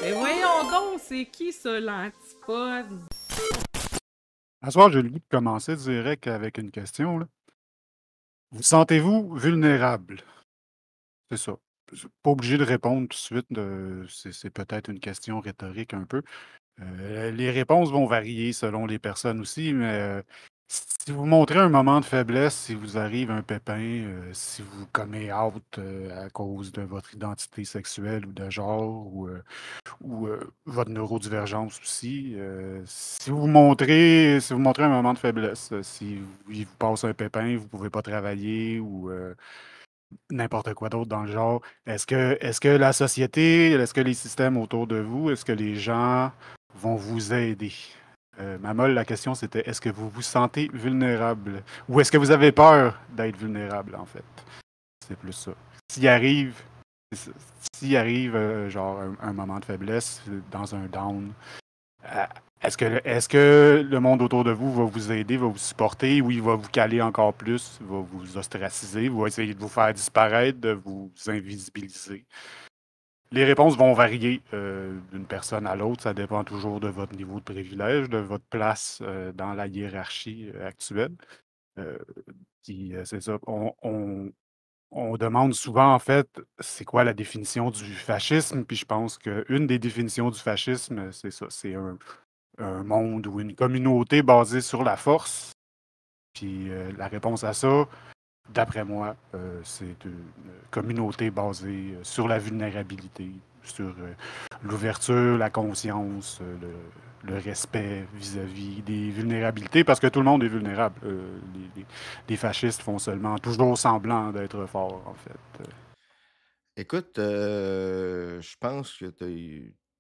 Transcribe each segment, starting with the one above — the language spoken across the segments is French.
Mais voyons donc, c'est qui ça, l'antipode? À soir, j'ai le goût de commencer direct avec une question, là. Vous sentez-vous vulnérable? C'est ça. Pas obligé de répondre tout de suite. C'est peut-être une question rhétorique un peu. Les réponses vont varier selon les personnes aussi, mais si vous montrez un moment de faiblesse, si vous arrive un pépin, si vous comez out à cause de votre identité sexuelle ou de genre, ou votre neurodivergence aussi. Si vous montrez un moment de faiblesse, si il vous passe un pépin, vous ne pouvez pas travailler ou n'importe quoi d'autre dans le genre, est-ce que la société, est-ce que les systèmes autour de vous, est-ce que les gens vont vous aider? Mamol, la question c'était est-ce que vous vous sentez vulnérable ou est-ce que vous avez peur d'être vulnérable en fait? C'est plus ça. S'il arrive, s'il arrive genre un moment de faiblesse dans un down, euh, est-ce que le monde autour de vous va vous aider, va vous supporter ou il va vous caler encore plus, va vous ostraciser, va essayer de vous faire disparaître, de vous invisibiliser? Les réponses vont varier d'une personne à l'autre. Ça dépend toujours de votre niveau de privilège, de votre place dans la hiérarchie actuelle. Euh, c'est ça. On demande souvent, en fait, c'est quoi la définition du fascisme? Puis je pense qu'une des définitions du fascisme, c'est ça, c'est un monde ou une communauté basée sur la force. Puis la réponse à ça, d'après moi, c'est une communauté basée sur la vulnérabilité, sur l'ouverture, la conscience, le respect vis-à-vis des vulnérabilités, parce que tout le monde est vulnérable. Les fascistes font seulement toujours semblant d'être forts, en fait. Écoute, je pense que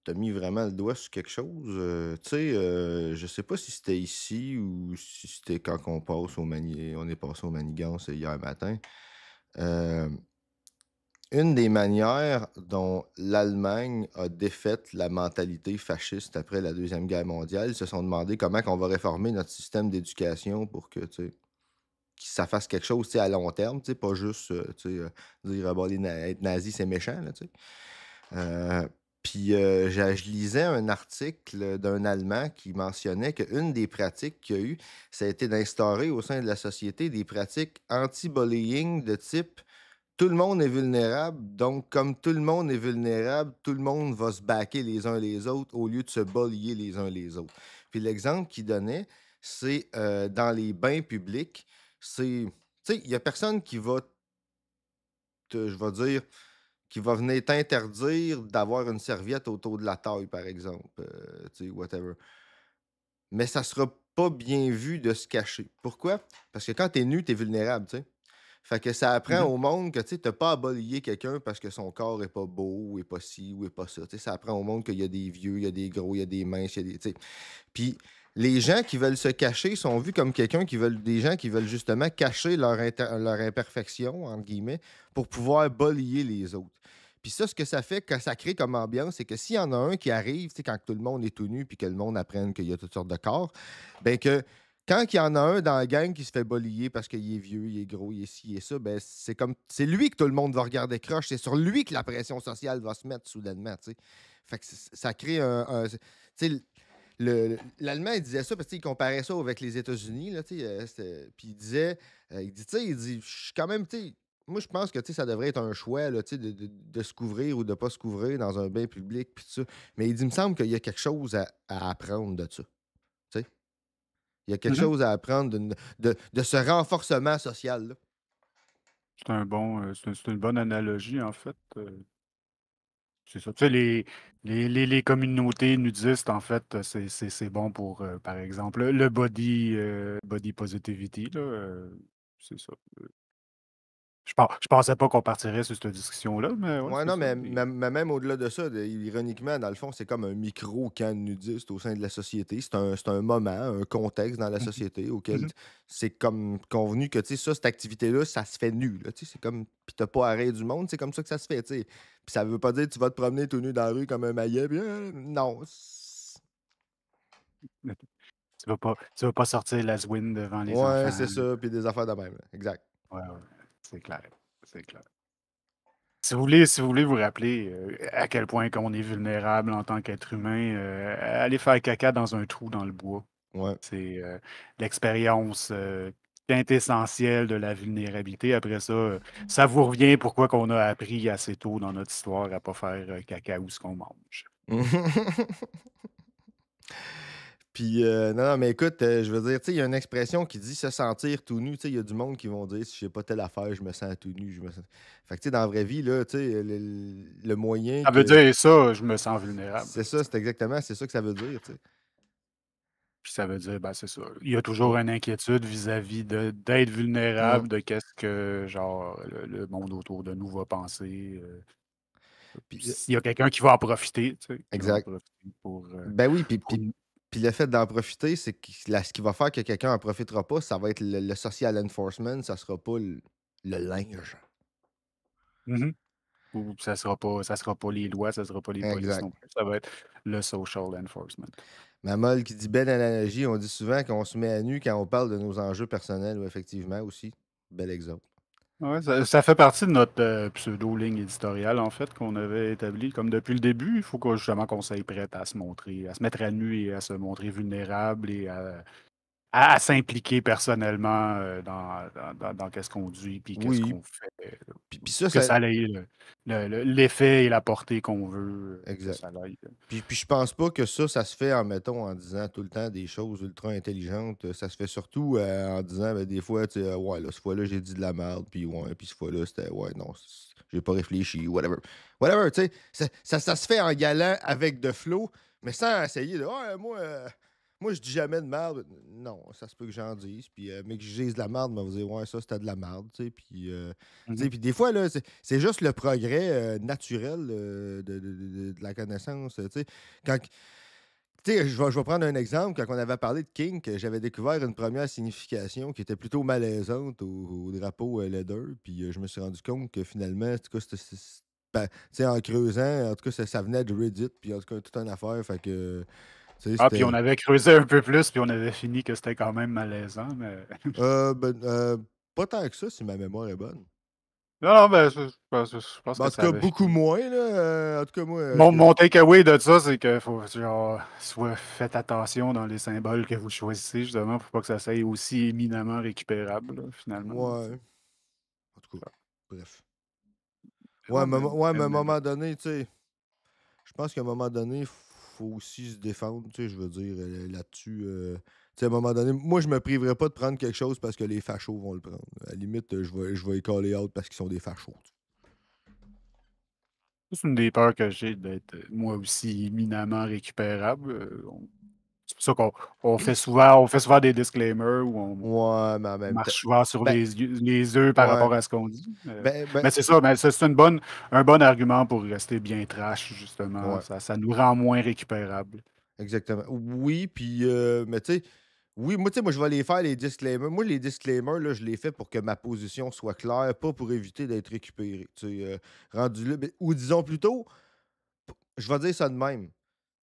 tu as mis vraiment le doigt sur quelque chose. Tu sais, je sais pas si c'était ici ou si c'était quand on est passé au Manigance hier matin. Euh, une des manières dont l'Allemagne a défait la mentalité fasciste après la Deuxième Guerre mondiale, ils se sont demandé comment on va réformer notre système d'éducation pour que, tu sais, que ça fasse quelque chose, tu sais, à long terme, tu sais, pas juste, tu sais, dire, ah, bon, être nazi, c'est méchant, là, tu sais. Euh, Puis je lisais un article d'un Allemand qui mentionnait qu'une des pratiques qu'il y a eu, ça a été d'instaurer au sein de la société des pratiques anti-bullying de type tout le monde est vulnérable, donc comme tout le monde est vulnérable, tout le monde va se baquer les uns les autres au lieu de se balayer les uns les autres. Puis l'exemple qu'il donnait, c'est dans les bains publics, c'est, tu sais, il n'y a personne qui va, je vais dire, qui va venir t'interdire d'avoir une serviette autour de la taille, par exemple, tu sais, whatever. Mais ça sera pas bien vu de se cacher. Pourquoi? Parce que quand t'es nu, t'es vulnérable, tu sais. Fait que ça apprend Mhm. au monde que tu n'as pas à balayer quelqu'un parce que son corps est pas beau, ou est pas ci, ou est pas ça. Tu sais, ça apprend au monde qu'il y a des vieux, il y a des gros, il y a des minces, il y a des. Tu sais. Puis les gens qui veulent se cacher sont vus comme quelqu'un qui veulent. Des gens qui veulent justement cacher leur imperfection, entre guillemets, pour pouvoir balayer les autres. Puis ça, ce que ça fait, quand ça crée comme ambiance, c'est que s'il y en a un qui arrive, tu sais, quand tout le monde est tout nu, puis que le monde apprenne qu'il y a toutes sortes de corps, ben que quand il y en a un dans la gang qui se fait balayer parce qu'il est vieux, il est gros, il est ci et ça, ben c'est comme c'est lui que tout le monde va regarder croche, c'est sur lui que la pression sociale va se mettre soudainement, tu sais. Fait que ça crée tu sais, l'Allemand, il disait ça parce qu'il comparait ça avec les États-Unis, là, tu sais, puis il disait, tu sais, il dit, je suis quand même, tu sais, moi, je pense que, tu sais, ça devrait être un choix, là, tu sais, de se couvrir ou de pas se couvrir dans un bain public, puis tout ça. Mais il dit, il me semble qu'il y a quelque chose à apprendre de ça, tu sais. Il y a quelque Mhm. chose à apprendre de ce renforcement social-là. C'est une bonne analogie, en fait. C'est ça. Tu sais, les communautés nudistes, en fait, c'est bon pour, par exemple, le body positivity, là, c'est ça. Je pensais pas qu'on partirait sur cette discussion-là, mais ouais, Ouais, c'est non, ça. mais même au-delà de ça, ironiquement, dans le fond, c'est comme un micro-camp nudiste au sein de la société. C'est un moment, un contexte dans la Mhm. société auquel Mhm. c'est comme convenu que, tu sais, ça, cette activité-là, ça se fait nu, là, tu sais, c'est comme, puis t'as pas arrêt du monde, c'est comme ça que ça se fait, tu sais. Puis ça veut pas dire que tu vas te promener tout nu dans la rue comme un maillet, puis non. Mais tu vas pas sortir la Zwin devant les Ouais, c'est enfants. ça, puis des affaires de même, là. Exact. Ouais, ouais, c'est clair. C'est clair. Si vous voulez vous rappeler à quel point qu'on est vulnérable en tant qu'être humain, allez faire caca dans un trou dans le bois. Ouais. C'est l'expérience quintessentielle de la vulnérabilité. Après ça, ça vous revient pourquoi qu'on a appris assez tôt dans notre histoire à ne pas faire caca où ce qu'on mange. Puis, non, non, mais écoute, je veux dire, tu sais, il y a une expression qui dit se sentir tout nu. Tu sais, il y a du monde qui vont dire si je sais pas telle affaire, je me sens tout nu. Fait que, tu sais, dans la vraie vie, là, tu sais, le moyen Ça veut que. dire ça, je me sens vulnérable. C'est ça, c'est exactement, c'est ça que ça veut dire, tu sais. Puis ça veut dire, ben, c'est ça. Il y a toujours une inquiétude vis-à-vis d'être vulnérable, de qu'est-ce que, genre, le monde autour de nous va penser. Puis, S'il y a quelqu'un qui va en profiter, tu sais, qui va en exact. profiter Ben oui, puis, pour... puis le fait d'en profiter, c'est que ce qui va faire que quelqu'un en profitera pas, ça va être le social enforcement, ça sera pas le linge. Mhm. Ou ça sera pas les lois, ça sera pas les polices Exact. non plus. Ça va être le social enforcement. Ma molle qui dit belle analogie, on dit souvent qu'on se met à nu quand on parle de nos enjeux personnels, ou effectivement aussi. Bel exemple. Ouais, ça fait partie de notre pseudo-ligne éditoriale, en fait, qu'on avait établie. Comme depuis le début, il faut justement qu'on soit prêt à se montrer, à se mettre à nu et à se montrer vulnérable et à s'impliquer personnellement dans qu'est-ce qu'on dit puis qu'est-ce Oui, qu'on fait puis pour que ça ait l'effet et la portée qu'on veut que exact. ça aille. Puis je pense pas que ça se fait en disant tout le temps des choses ultra intelligentes. Ça se fait surtout en disant, ben, des fois, tu sais, ouais, là, cette fois-là, j'ai dit de la merde, puis ouais, puis cette fois-là, c'était, ouais, non, j'ai pas réfléchi, whatever. Whatever, tu sais, ça se fait en galant avec de flow, mais sans essayer de, ouais, moi, je dis jamais de merde. Non, ça se peut que j'en dise, puis, mais que je dise de la merde, mais vous dire, ouais, ça, c'était de la merde, tu sais, puis, tu sais, Mhm. puis des fois, là, c'est juste le progrès naturel de la connaissance. Tu sais, quand, tu sais, je vais prendre un exemple. Quand on avait parlé de kink, j'avais découvert une première signification qui était plutôt malaisante au drapeau leather. Puis je me suis rendu compte que finalement, en tout cas, ben, tu sais, en creusant, en tout cas, ça venait de Reddit. Puis en tout cas, toute une affaire. Fait que, tu sais, Ah, puis on c'était. avait creusé un peu plus, puis on avait fini que c'était quand même malaisant, mais... Ben, pas tant que ça, si ma mémoire est bonne. Non, non, ben, je pense Ben, que en tout ça cas, avait beaucoup fini. moins, là. En tout cas, moi, Mon takeaway de ça, c'est que faut, genre, faites attention dans les symboles que vous choisissez, justement, pour pas que ça soit aussi éminemment récupérable, là, finalement. ouais. En tout cas, bref. Ouais, Ah, mais, mais à un mais bon. moment donné, tu sais. Je pense qu'à un moment donné, il faut aussi se défendre, tu sais, je veux dire, là-dessus. Tu sais, à un moment donné, moi, je me priverais pas de prendre quelque chose parce que les fachos vont le prendre. À la limite, je vais y caller out parce qu'ils sont des fachos. C'est une des peurs que j'ai d'être, moi aussi, éminemment récupérable. C'est pour ça qu'on fait souvent des disclaimers où on Ouais, mais en même temps. marche souvent sur Ben, les œufs par ouais. rapport à ce qu'on dit. Ben, Mais c'est ça, mais c'est un bon argument pour rester bien trash, justement. ouais, Ça nous rend moins récupérables. exactement. Oui, puis, mais tu sais, oui, moi, tu sais, moi, je vais les faire, les disclaimers. Moi, les disclaimers, là, je les fais pour que ma position soit claire, pas pour éviter d'être récupéré. Tu sais, rendu là, ou disons plutôt, je vais dire ça de même.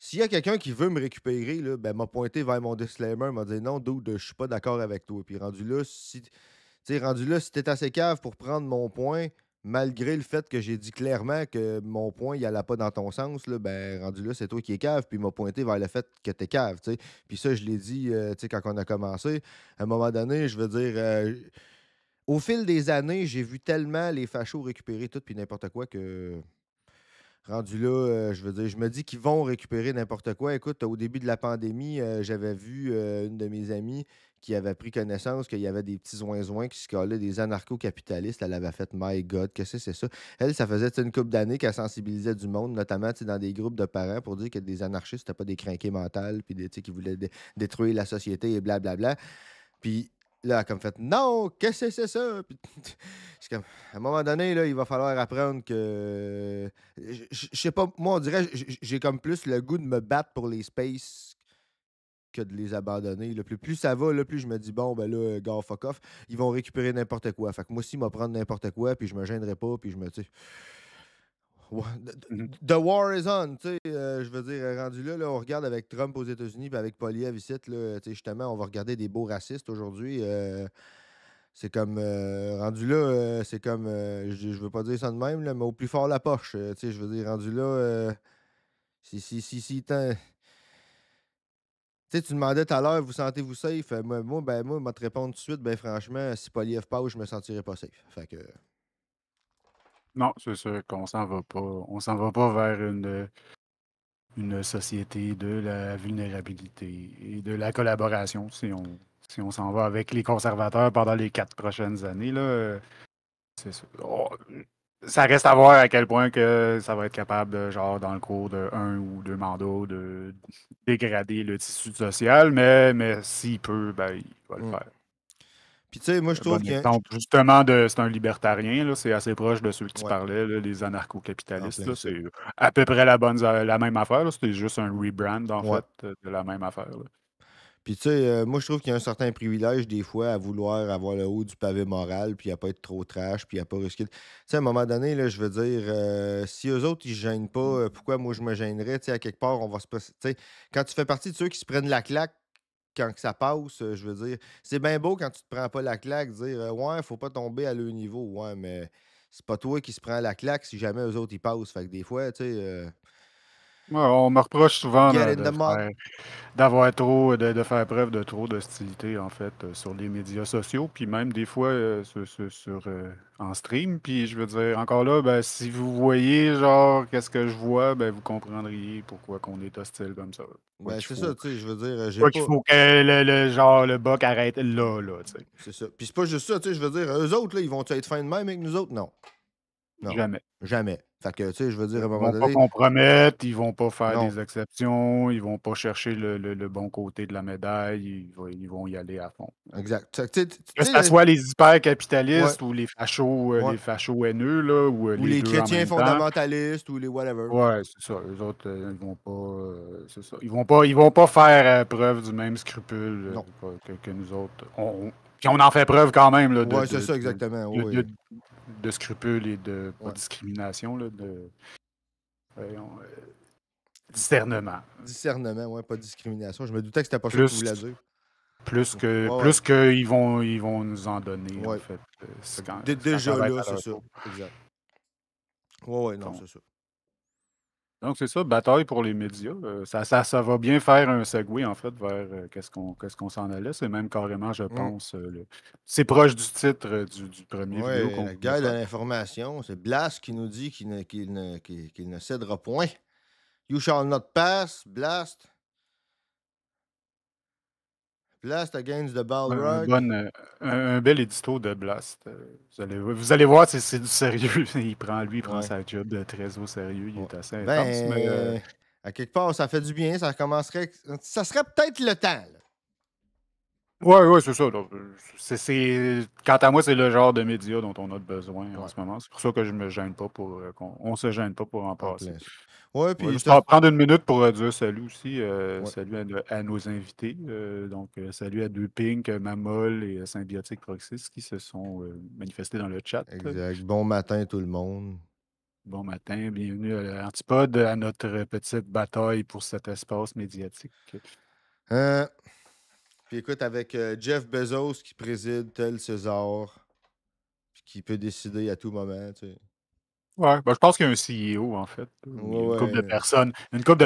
S'il y a quelqu'un qui veut me récupérer, là, ben, m'a pointé vers mon disclaimer, m'a dit non, dude, je suis pas d'accord avec toi. Puis rendu là, si t'es assez cave pour prendre mon point, malgré le fait que j'ai dit clairement que mon point, il allait pas dans ton sens, là, ben, rendu là, c'est toi qui es cave. Puis il m'a pointé vers le fait que t'es cave, tu sais. Puis ça, je l'ai dit, tu sais, quand on a commencé. À un moment donné, je veux dire, au fil des années, j'ai vu tellement les fachos récupérer tout puis n'importe quoi que. Rendu là, je veux dire, je me dis qu'ils vont récupérer n'importe quoi. Écoute, au début de la pandémie, j'avais vu une de mes amies qui avait pris connaissance qu'il y avait des petits ouin qui se collaient, des anarcho-capitalistes. Elle avait fait My God, qu'est-ce que c'est ça? Elle, ça faisait une couple d'années qu'elle sensibilisait du monde, notamment dans des groupes de parents, pour dire que des anarchistes, c'était pas des crinqués mentales, puis des, qui voulaient détruire la société et blablabla. Puis là, elle a comme fait non, qu'est-ce que c'est ça? Puis, je suis comme, à un moment donné, là, il va falloir apprendre que. Je sais pas, moi, on dirait, j'ai comme plus le goût de me battre pour les spaces que de les abandonner. Là. Plus ça va, là, plus je me dis, bon, ben là, gars, fuck off, ils vont récupérer n'importe quoi. Fait que moi aussi, je vais prendre n'importe quoi, puis je me gênerai pas, puis je me. Tu sais, ouais, Mhm. The war is on, tu sais, je veux dire, rendu là, on regarde avec Trump aux États-Unis, puis avec Poilievre ici, là, tu sais, justement, on va regarder des beaux racistes aujourd'hui. C'est comme, rendu là, c'est comme, je veux pas dire ça de même, là, mais au plus fort la poche. Tu sais, je veux dire, rendu là, si tu sais, tu demandais tout à l'heure: «Vous sentez-vous safe?» Moi, moi, te répondre tout de suite, ben franchement, si Poilievre passe, je me sentirais pas safe. Fait que Non, c'est sûr qu'on s'en va pas vers une société de la vulnérabilité et de la collaboration si on s'en va avec les conservateurs pendant les 4 prochaines années, là, c'est ça. Ça reste à voir à quel point que ça va être capable, genre, dans le cours de 1 ou 2 mandats, de dégrader le tissu social, mais s'il peut, ben, il va le mmh. faire. Puis tu sais, moi, je Un trouve bon qu'il y a exemple, justement, c'est un libertarien, là, c'est assez proche de ceux que tu ouais, parlais, là, les en anarcho-capitalistes, plein là, ça. c'est à peu près la même affaire, là, c'était juste un rebrand, en Ouais. fait, de la même affaire, là. Puis tu sais, moi, je trouve qu'il y a un certain privilège des fois à vouloir avoir le haut du pavé moral, puis à pas être trop trash, puis à pas risquer tu sais, à un moment donné, là, je veux dire, si eux autres, ils se gênent pas, pourquoi moi je me gênerais? Tu sais, à quelque part, on va se pas tu sais, quand tu fais partie de ceux qui se prennent la claque quand que ça passe, je veux dire, c'est bien beau quand tu te prends pas la claque, dire, «Ouais, faut pas tomber à leur niveau». Ouais, mais c'est pas toi qui se prends la claque si jamais eux autres, ils passent. Fait que des fois, tu sais, Ouais, on me reproche souvent get in the mud. d'avoir trop de faire preuve de trop d'hostilité, en fait, sur les médias sociaux, puis même des fois, en stream. Puis je veux dire, encore là, ben, si vous voyez, genre, qu'est-ce que je vois, ben, vous comprendriez pourquoi qu'on est hostile comme ça. Ben, c'est ça, tu sais, je veux dire, j'ai Pourquoi qu'il pas faut que genre, le buck arrête là, tu sais. c'est ça. Puis c'est pas juste ça, tu sais, je veux dire, eux autres, là, ils vont être fins de même avec nous autres? Non. Non. Jamais. Jamais. Fait que, tu sais, je veux dire, à un Ils moment vont pas donné, compromettre, ils vont pas faire non. des exceptions, ils vont pas chercher le bon côté de la médaille, ils vont y aller à fond. Exact. Fait que, tu sais, Que ça soit les ouais. hyper-capitalistes ou Ouais. les fachos haineux, là, ou Ou les les 2 en chrétiens même temps. fondamentalistes ou les whatever. Ouais, c'est ça. Eux autres, ils vont pas, c'est ça. Ils vont pas faire preuve du même scrupule Non. que nous autres. Puis on en fait preuve quand même là, Ouais, c'est ça, exactement. Oui, oui. de scrupule et de pas Ouais. discrimination, là, voyons, discernement. Discernement, ouais, pas discrimination. Je me doutais que c'était pas ça que tu Plus, voulais dire. Ouais, ouais. plus que ils vont nous en donner, en Ouais. fait. Fait que Quand ça déjà va être là, à c'est leur ça. tour. Exact. Ouais, ouais, non, Donc, c'est ça. donc, c'est ça, bataille pour les médias. Ça va bien faire un segue, en fait, vers qu'est-ce qu'on s'en allait. C'est même carrément, je Mmh. pense, c'est proche du titre du premier vidéo Ouais, qu'on la voulait guerre de faire. l'information, c'est Blast qui nous dit qu'il ne cédera point. You shall not pass, Blast. Blast against the Un Balrog. bon, un bel édito de Blast. Vous allez voir, c'est du sérieux. Il prend Ouais, sa job de très au sérieux. Il ouais. est assez intense, mais Ben, à quelque part, ça fait du bien. Ça commencerait. Ça serait peut-être le temps, là. ouais, ouais, c'est ça. Donc, quant à moi, c'est le genre de médias dont on a besoin en Ouais, ce moment. C'est pour ça que je me gêne pas on se gêne pas pour en en passer. plein ça. Ouais, On va puis juste en prendre 1 minute pour dire salut aussi. ouais, Salut à nos invités. Donc, salut à Deux Pink, Mamol et Symbiotic Proxys qui se sont manifestés dans le chat. exact. Bon matin, tout le monde. Bon matin, bienvenue à l'Antipode, à notre petite bataille pour cet espace médiatique. Euh, puis écoute, avec Jeff Bezos qui préside tel César, puis qui peut décider à tout moment, tu sais. Ouais, ben, je pense qu'il y a un CEO, en fait. Il y a Ouais, ouais. une couple de Non, non, je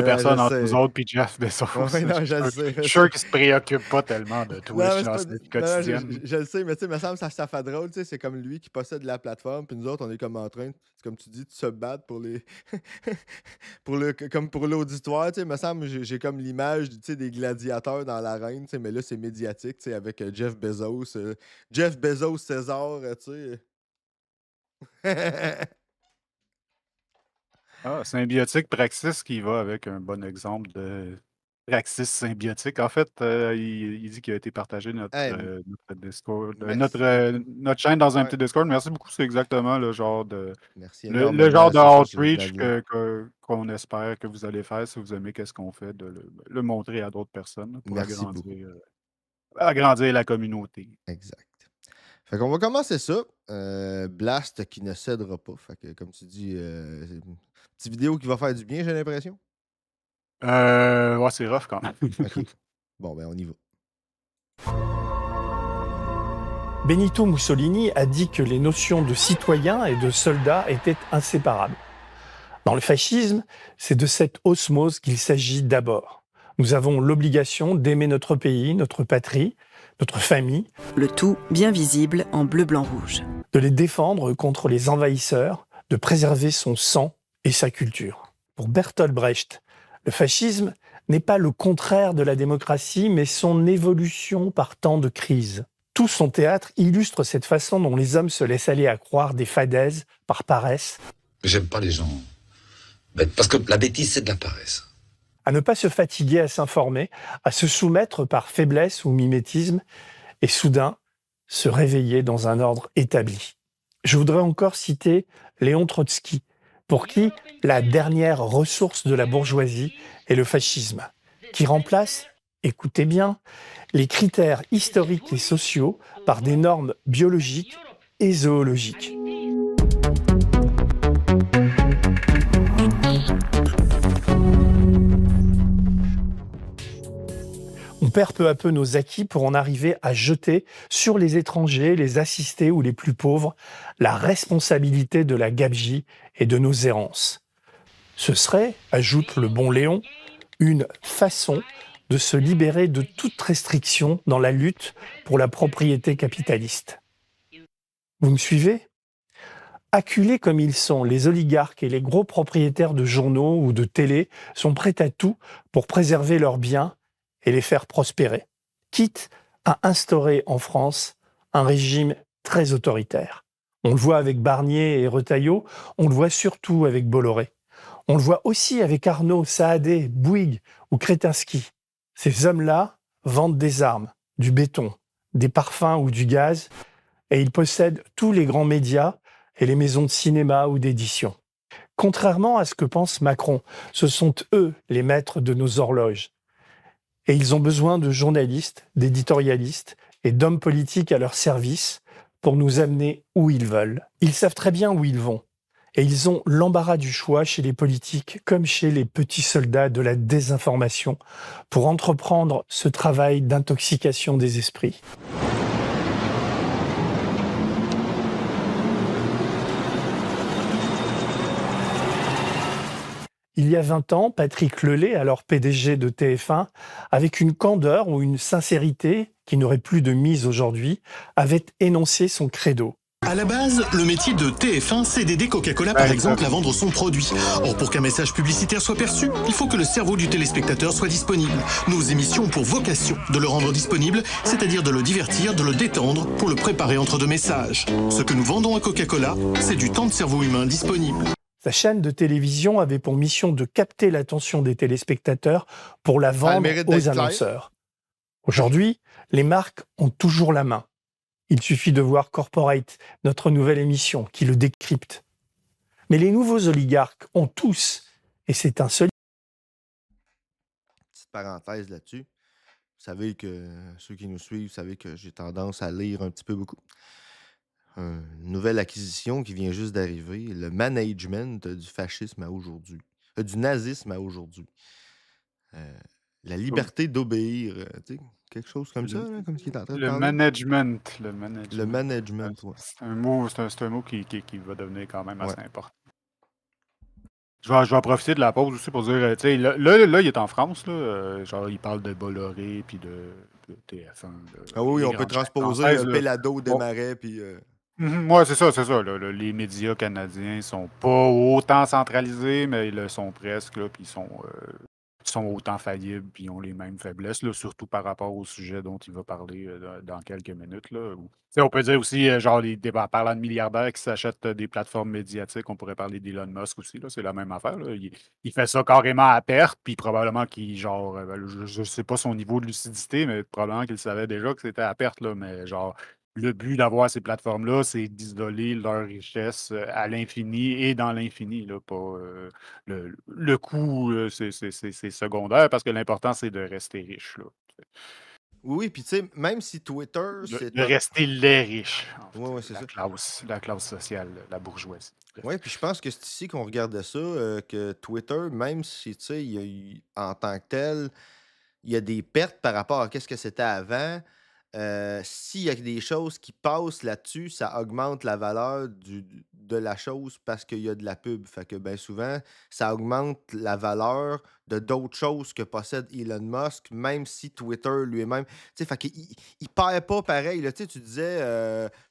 personnes entre nous sais. autres puis Jeff Bezos. Ouais, ouais, non, je le Je sais. suis sûr qu'il se préoccupe pas tellement de Non, mais Twitch c'est dans pas. sa vie Non, non, quotidienne. je le sais, mais tu sais, me semble que ça fait drôle, tu sais. C'est comme lui qui possède la plateforme, puis nous autres, on est comme en train, c'est comme tu dis, de se battre pour les. Comme pour l'auditoire, tu sais. Me semble, j'ai comme l'image, tu sais, des gladiateurs dans l'arène, tu sais, mais là, c'est médiatique, tu sais, avec Jeff Bezos. Jeff Bezos César, tu sais. Ah, symbiotique Praxis qui va avec un bon exemple de Praxis symbiotique. En fait, il dit qu'il a été partagé Hey, notre Discord, merci beaucoup. notre chaîne dans un Ouais, petit Discord. Merci beaucoup. C'est exactement merci le genre énormément, de c'est ça, c'est de outreach l'avion. qu'on espère que vous allez faire si vous aimez qu'est-ce qu'on fait, de le montrer à d'autres personnes là, pour Merci beaucoup. agrandir la communauté. Exact. Fait qu'on va commencer ça. Blast qui ne cédera pas. Fait que, comme tu dis, c'est une petite vidéo qui va faire du bien, j'ai l'impression. Ouais, c'est rough quand même. OK. Bon, ben, on y va. Benito Mussolini a dit que les notions de citoyen et de soldat étaient inséparables. Dans le fascisme, c'est de cette osmose qu'il s'agit d'abord. Nous avons l'obligation d'aimer notre pays, notre patrie, notre famille. Le tout bien visible en bleu, blanc, rouge. De les défendre contre les envahisseurs, de préserver son sang et sa culture. Pour Bertolt Brecht, le fascisme n'est pas le contraire de la démocratie, mais son évolution par temps de crise. Tout son théâtre illustre cette façon dont les hommes se laissent aller à croire des fadaises par paresse. J'aime pas les gens bêtes, parce que la bêtise, c'est de la paresse. À ne pas se fatiguer à s'informer, à se soumettre par faiblesse ou mimétisme, et soudain, se réveiller dans un ordre établi. Je voudrais encore citer Léon Trotsky, pour qui la dernière ressource de la bourgeoisie est le fascisme, qui remplace, écoutez bien, les critères historiques et sociaux par des normes biologiques et zoologiques. On perd peu à peu nos acquis pour en arriver à jeter sur les étrangers, les assistés ou les plus pauvres la responsabilité de la gabegie et de nos errances. Ce serait, ajoute le bon Léon, une façon de se libérer de toute restriction dans la lutte pour la propriété capitaliste. Vous me suivez ? Acculés comme ils sont, les oligarques et les gros propriétaires de journaux ou de télé sont prêts à tout pour préserver leurs biens et les faire prospérer, quitte à instaurer en France un régime très autoritaire. On le voit avec Barnier et Retailleau, on le voit surtout avec Bolloré. On le voit aussi avec Arnaud, Saadé, Bouygues ou Kretinsky. Ces hommes-là vendent des armes, du béton, des parfums ou du gaz, et ils possèdent tous les grands médias et les maisons de cinéma ou d'édition. Contrairement à ce que pense Macron, ce sont eux les maîtres de nos horloges. Et ils ont besoin de journalistes, d'éditorialistes et d'hommes politiques à leur service pour nous amener où ils veulent. Ils savent très bien où ils vont. Et ils ont l'embarras du choix chez les politiques comme chez les petits soldats de la désinformation pour entreprendre ce travail d'intoxication des esprits. Il y a 20 ans, Patrick Lelay, alors PDG de TF1, avec une candeur ou une sincérité qui n'aurait plus de mise aujourd'hui, avait énoncé son credo. À la base, le métier de TF1, c'est d'aider Coca-Cola, par exemple, à vendre son produit. Or, pour qu'un message publicitaire soit perçu, il faut que le cerveau du téléspectateur soit disponible. Nos émissions ont pour vocation de le rendre disponible, c'est-à-dire de le divertir, de le détendre, pour le préparer entre deux messages. Ce que nous vendons à Coca-Cola, c'est du temps de cerveau humain disponible. Sa chaîne de télévision avait pour mission de capter l'attention des téléspectateurs pour la vendre aux annonceurs. Aujourd'hui, les marques ont toujours la main. Il suffit de voir Corporate, notre nouvelle émission, qui le décrypte. Mais les nouveaux oligarques ont tous, et c'est insolite. Petite parenthèse là-dessus. Vous savez que ceux qui nous suivent, vous savez que j'ai tendance à lire un petit peu beaucoup. Une nouvelle acquisition qui vient juste d'arriver, le management du fascisme à aujourd'hui, du nazisme à aujourd'hui. La liberté d'obéir, tu sais, quelque chose comme ça, là, comme ce qui est en train de Le parler. management. Le management, ouais. C'est un mot qui va devenir quand même assez Ouais. important. Je vais en profiter de la pause aussi pour dire, tu sais, là, il est en France, là, genre, il parle de Bolloré, puis de TF1. Ah oui, les on peut grandes chaînes transposer françaises, là. Pelado, Bon. Desmarais, puis... Ouais, c'est ça. Là, les médias canadiens sont pas autant centralisés, mais ils le sont presque, là, puis ils sont autant faillibles, puis ils ont les mêmes faiblesses, là, surtout par rapport au sujet dont il va parler dans quelques minutes. Là. Tu sais, on peut dire aussi, genre, parlant de milliardaires qui s'achètent des plateformes médiatiques, on pourrait parler d'Elon Musk aussi, là, c'est la même affaire. Là. Il fait ça carrément à perte, puis probablement qu'il, genre, je sais pas son niveau de lucidité, mais probablement qu'il savait déjà que c'était à perte, là, mais genre, le but d'avoir ces plateformes-là, c'est d'isoler leur richesse à l'infini et dans l'infini, là, pas le coût, c'est secondaire parce que l'important, c'est de rester riche. Là. Oui, puis tu sais, même si Twitter, c'est... De rester les riches. En fait, Ouais, c'est ça. la classe sociale, la bourgeoisie. Oui, puis je pense que c'est ici qu'on regardait ça, que Twitter, même si, tu sais, en tant que tel, il y a des pertes par rapport à ce que c'était avant, s'il y a des choses qui passent là-dessus, ça augmente la valeur de la chose parce qu'il y a de la pub. Fait que bien souvent, ça augmente la valeur de d'autres choses que possède Elon Musk, même si Twitter lui-même. Tu sais, fait qu'il il perd pas pareil. Là. Tu sais, tu disais,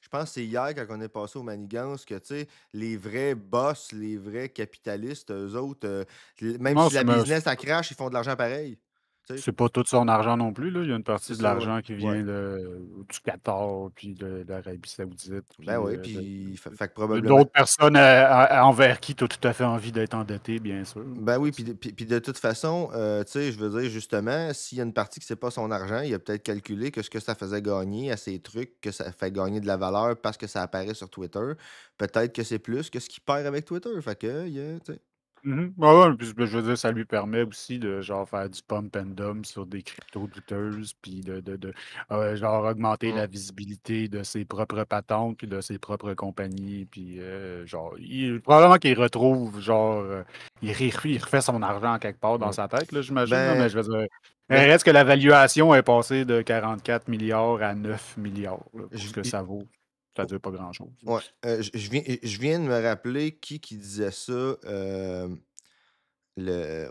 je pense que c'est hier quand on est passé au Manigance, que tu sais, les vrais boss, les vrais capitalistes, eux autres, même Non, si la business a crash, ils font de l'argent pareil. Tu sais, c'est pas tout son argent non plus, là. Il y a une partie c'est de ça, ouais. l'argent qui Ouais. vient du Qatar, puis de l'Arabie Saoudite, puis Ben oui, puis fait que probablement. d'autres personnes envers qui tu as tout à fait envie d'être endetté, bien sûr. Ben oui, puis de toute façon, tu sais, je veux dire, justement, s'il y a une partie que c'est pas son argent, il a peut-être calculé que ce que ça faisait gagner à ces trucs, que ça fait gagner de la valeur parce que ça apparaît sur Twitter, peut-être que c'est plus que ce qu'il perd avec Twitter. Fait que, tu sais. Mhm. Ouais, puis je veux dire, ça lui permet aussi de genre faire du pump and dump sur des crypto-douteuses, puis genre augmenter la visibilité de ses propres patentes, puis de ses propres compagnies, puis genre, probablement qu'il retrouve, genre, il refait son argent quelque part dans sa tête, là, j'imagine, là, mais je veux dire, il ben, reste que la valuation est passée de 44 milliards à 9 milliards, là, pour ce que je- ça vaut. Ça ne dit pas grand-chose. ouais, je viens de me rappeler qui disait ça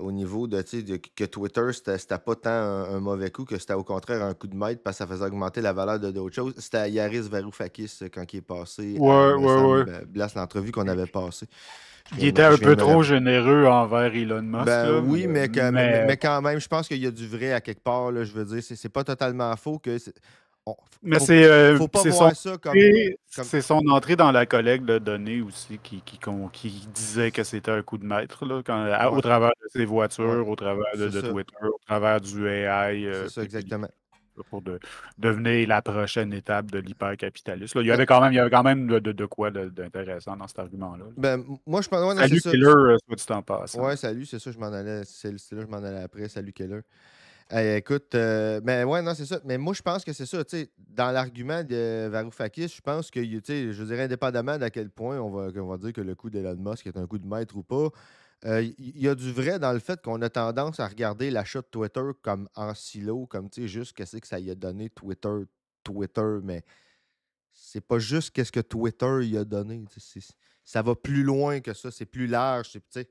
au niveau de, tu sais, que Twitter, c'était pas tant un mauvais coup, que c'était au contraire un coup de maître parce que ça faisait augmenter la valeur de d'autres choses. C'était Yaris Varoufakis quand il est passé à, Ouais, me ouais, semble, ouais. Blas, l'entrevue qu'on avait passée. Il était un peu trop généreux envers Elon Musk. Ben là, oui, mais mais quand même, je pense qu'il y a du vrai à quelque part. Là, je veux dire, c'est pas totalement faux que. mais Faut pas c'est voir ça comme. c'est son entrée dans la collecte de données aussi qui disait que c'était un coup de maître là, au travers de ses voitures, au travers de Twitter, au travers du AI. C'est ça, exactement. Pour devenir la prochaine étape de l'hypercapitalisme. Il y avait quand même de quoi d'intéressant dans cet argument-là. Ben, moi, je pense. Ouais, salut Keller, soit dit en passant. Ouais, salut, c'est ça, je m'en allais. C'est là que je m'en allais après. Salut Keller. Écoute, mais ouais, non, c'est ça. Mais moi, je pense que c'est ça. Tu sais, dans l'argument de Varoufakis, je pense que, tu sais, je dirais indépendamment d'à quel point on va dire que le coup d'Elon Musk est un coup de maître ou pas, il y a du vrai dans le fait qu'on a tendance à regarder l'achat de Twitter comme en silo, comme, tu sais, juste qu'est-ce que ça y a donné Twitter, mais c'est pas juste qu'est-ce que Twitter y a donné. Ça va plus loin que ça, c'est plus large, tu sais.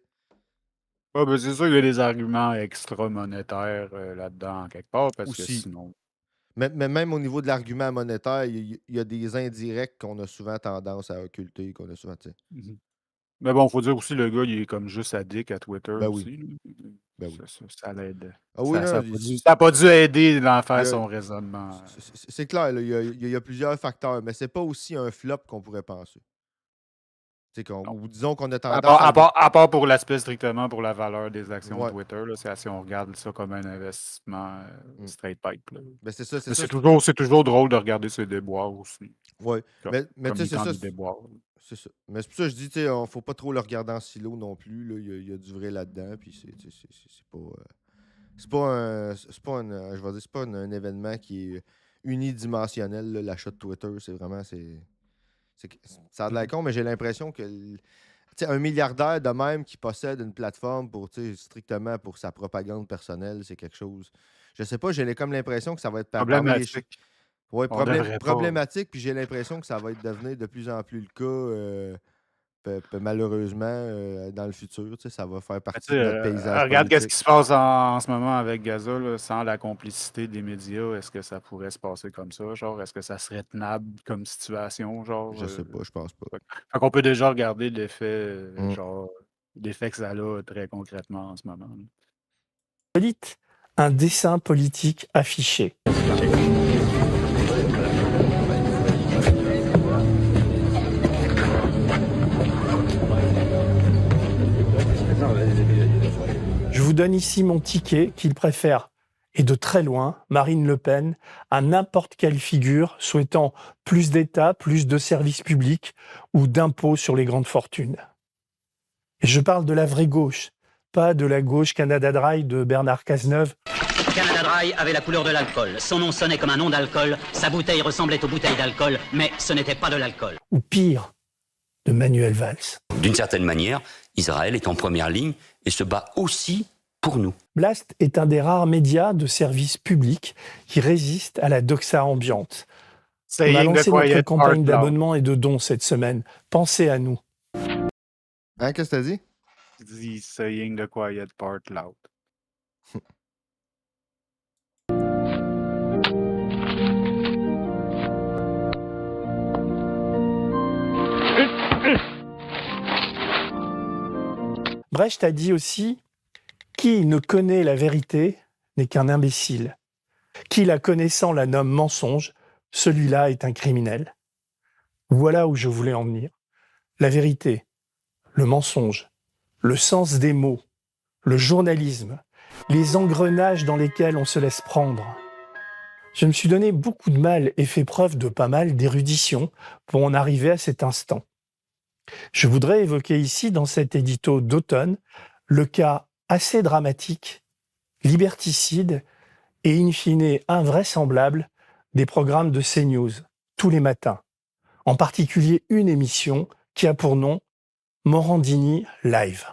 Ouais, ben c'est sûr qu'il y a des arguments extra-monétaires là-dedans, quelque part, parce que Aussi. sinon. Mais même au niveau de l'argument monétaire, il y a des indirects qu'on a souvent tendance à occulter, qu'on a souvent, tu sais. Mhm. Mais bon, faut dire aussi, le gars, il est comme juste addict à Twitter Ben aussi. oui. là. Ben oui. Ça l'aide. Ah oui, Ça non, n'a pas dû aider dans faire il y a- son raisonnement. c'est clair, là, il y a plusieurs facteurs, mais c'est pas aussi un flop qu'on pourrait penser. Non. Ou disons qu'on a tendance À part pour l'aspect strictement pour la valeur des actions Ouais. de Twitter, là, si on regarde ça comme un investissement straight pipe. Là. Ben c'est ça, Mais ça. c'est toujours drôle de regarder ses déboires aussi. Ouais. Mais Comme tu sais, c'est ça. des déboires. C'est ça. Mais c'est pour ça que je dis, tu sais, faut pas trop le regarder en silo non plus. Là. Il y a du vrai là-dedans. Puis c'est pas. C'est pas un. Je vais dire, c'est pas un événement qui est unidimensionnel, là, l'achat de Twitter. C'est vraiment. Ça a de l'air con, mais j'ai l'impression que. Tu sais, un milliardaire de même qui possède une plateforme pour, tu sais, strictement pour sa propagande personnelle, c'est quelque chose. Je sais pas, j'ai comme l'impression que ça va être Problématique. Oui, devrait pas. problématique, puis j'ai l'impression que ça va devenir de plus en plus le cas, malheureusement, dans le futur. Tu sais, ça va faire partie de notre paysage Regarde politique. ce qui se passe en ce moment avec Gaza, là, sans la complicité des médias. Est-ce que ça pourrait se passer comme ça? Genre, est-ce que ça serait tenable comme situation? Genre, Je sais pas, je pense pas. Fait qu'on peut déjà regarder l'effet que ça a très concrètement en ce moment. Solite, un dessin politique affiché. Je vous donne ici mon ticket qu'il préfère, et de très loin, Marine Le Pen, à n'importe quelle figure souhaitant plus d'État, plus de services publics ou d'impôts sur les grandes fortunes. Et je parle de la vraie gauche, pas de la gauche Canada Dry de Bernard Cazeneuve. Canada Dry avait la couleur de l'alcool. Son nom sonnait comme un nom d'alcool. Sa bouteille ressemblait aux bouteilles d'alcool, mais ce n'était pas de l'alcool. Ou pire, de Manuel Valls. D'une certaine manière, Israël est en première ligne et se bat aussi pour nous. Blast est un des rares médias de service public qui résiste à la doxa ambiante. On a Saying the lancé notre quiet campagne part loud. d'abonnement et de dons cette semaine. Pensez à nous. Hein, qu'est-ce que t'as dit? He's saying the quiet part loud. Brecht a dit aussi « Qui ne connaît la vérité n'est qu'un imbécile. Qui la connaissant la nomme mensonge, celui-là est un criminel. » Voilà où je voulais en venir. La vérité, le mensonge, le sens des mots, le journalisme, les engrenages dans lesquels on se laisse prendre. Je me suis donné beaucoup de mal et fait preuve de pas mal d'érudition pour en arriver à cet instant. Je voudrais évoquer ici, dans cet édito d'automne, le cas assez dramatique, liberticide et in fine invraisemblable des programmes de CNews, tous les matins. En particulier une émission qui a pour nom Morandini Live.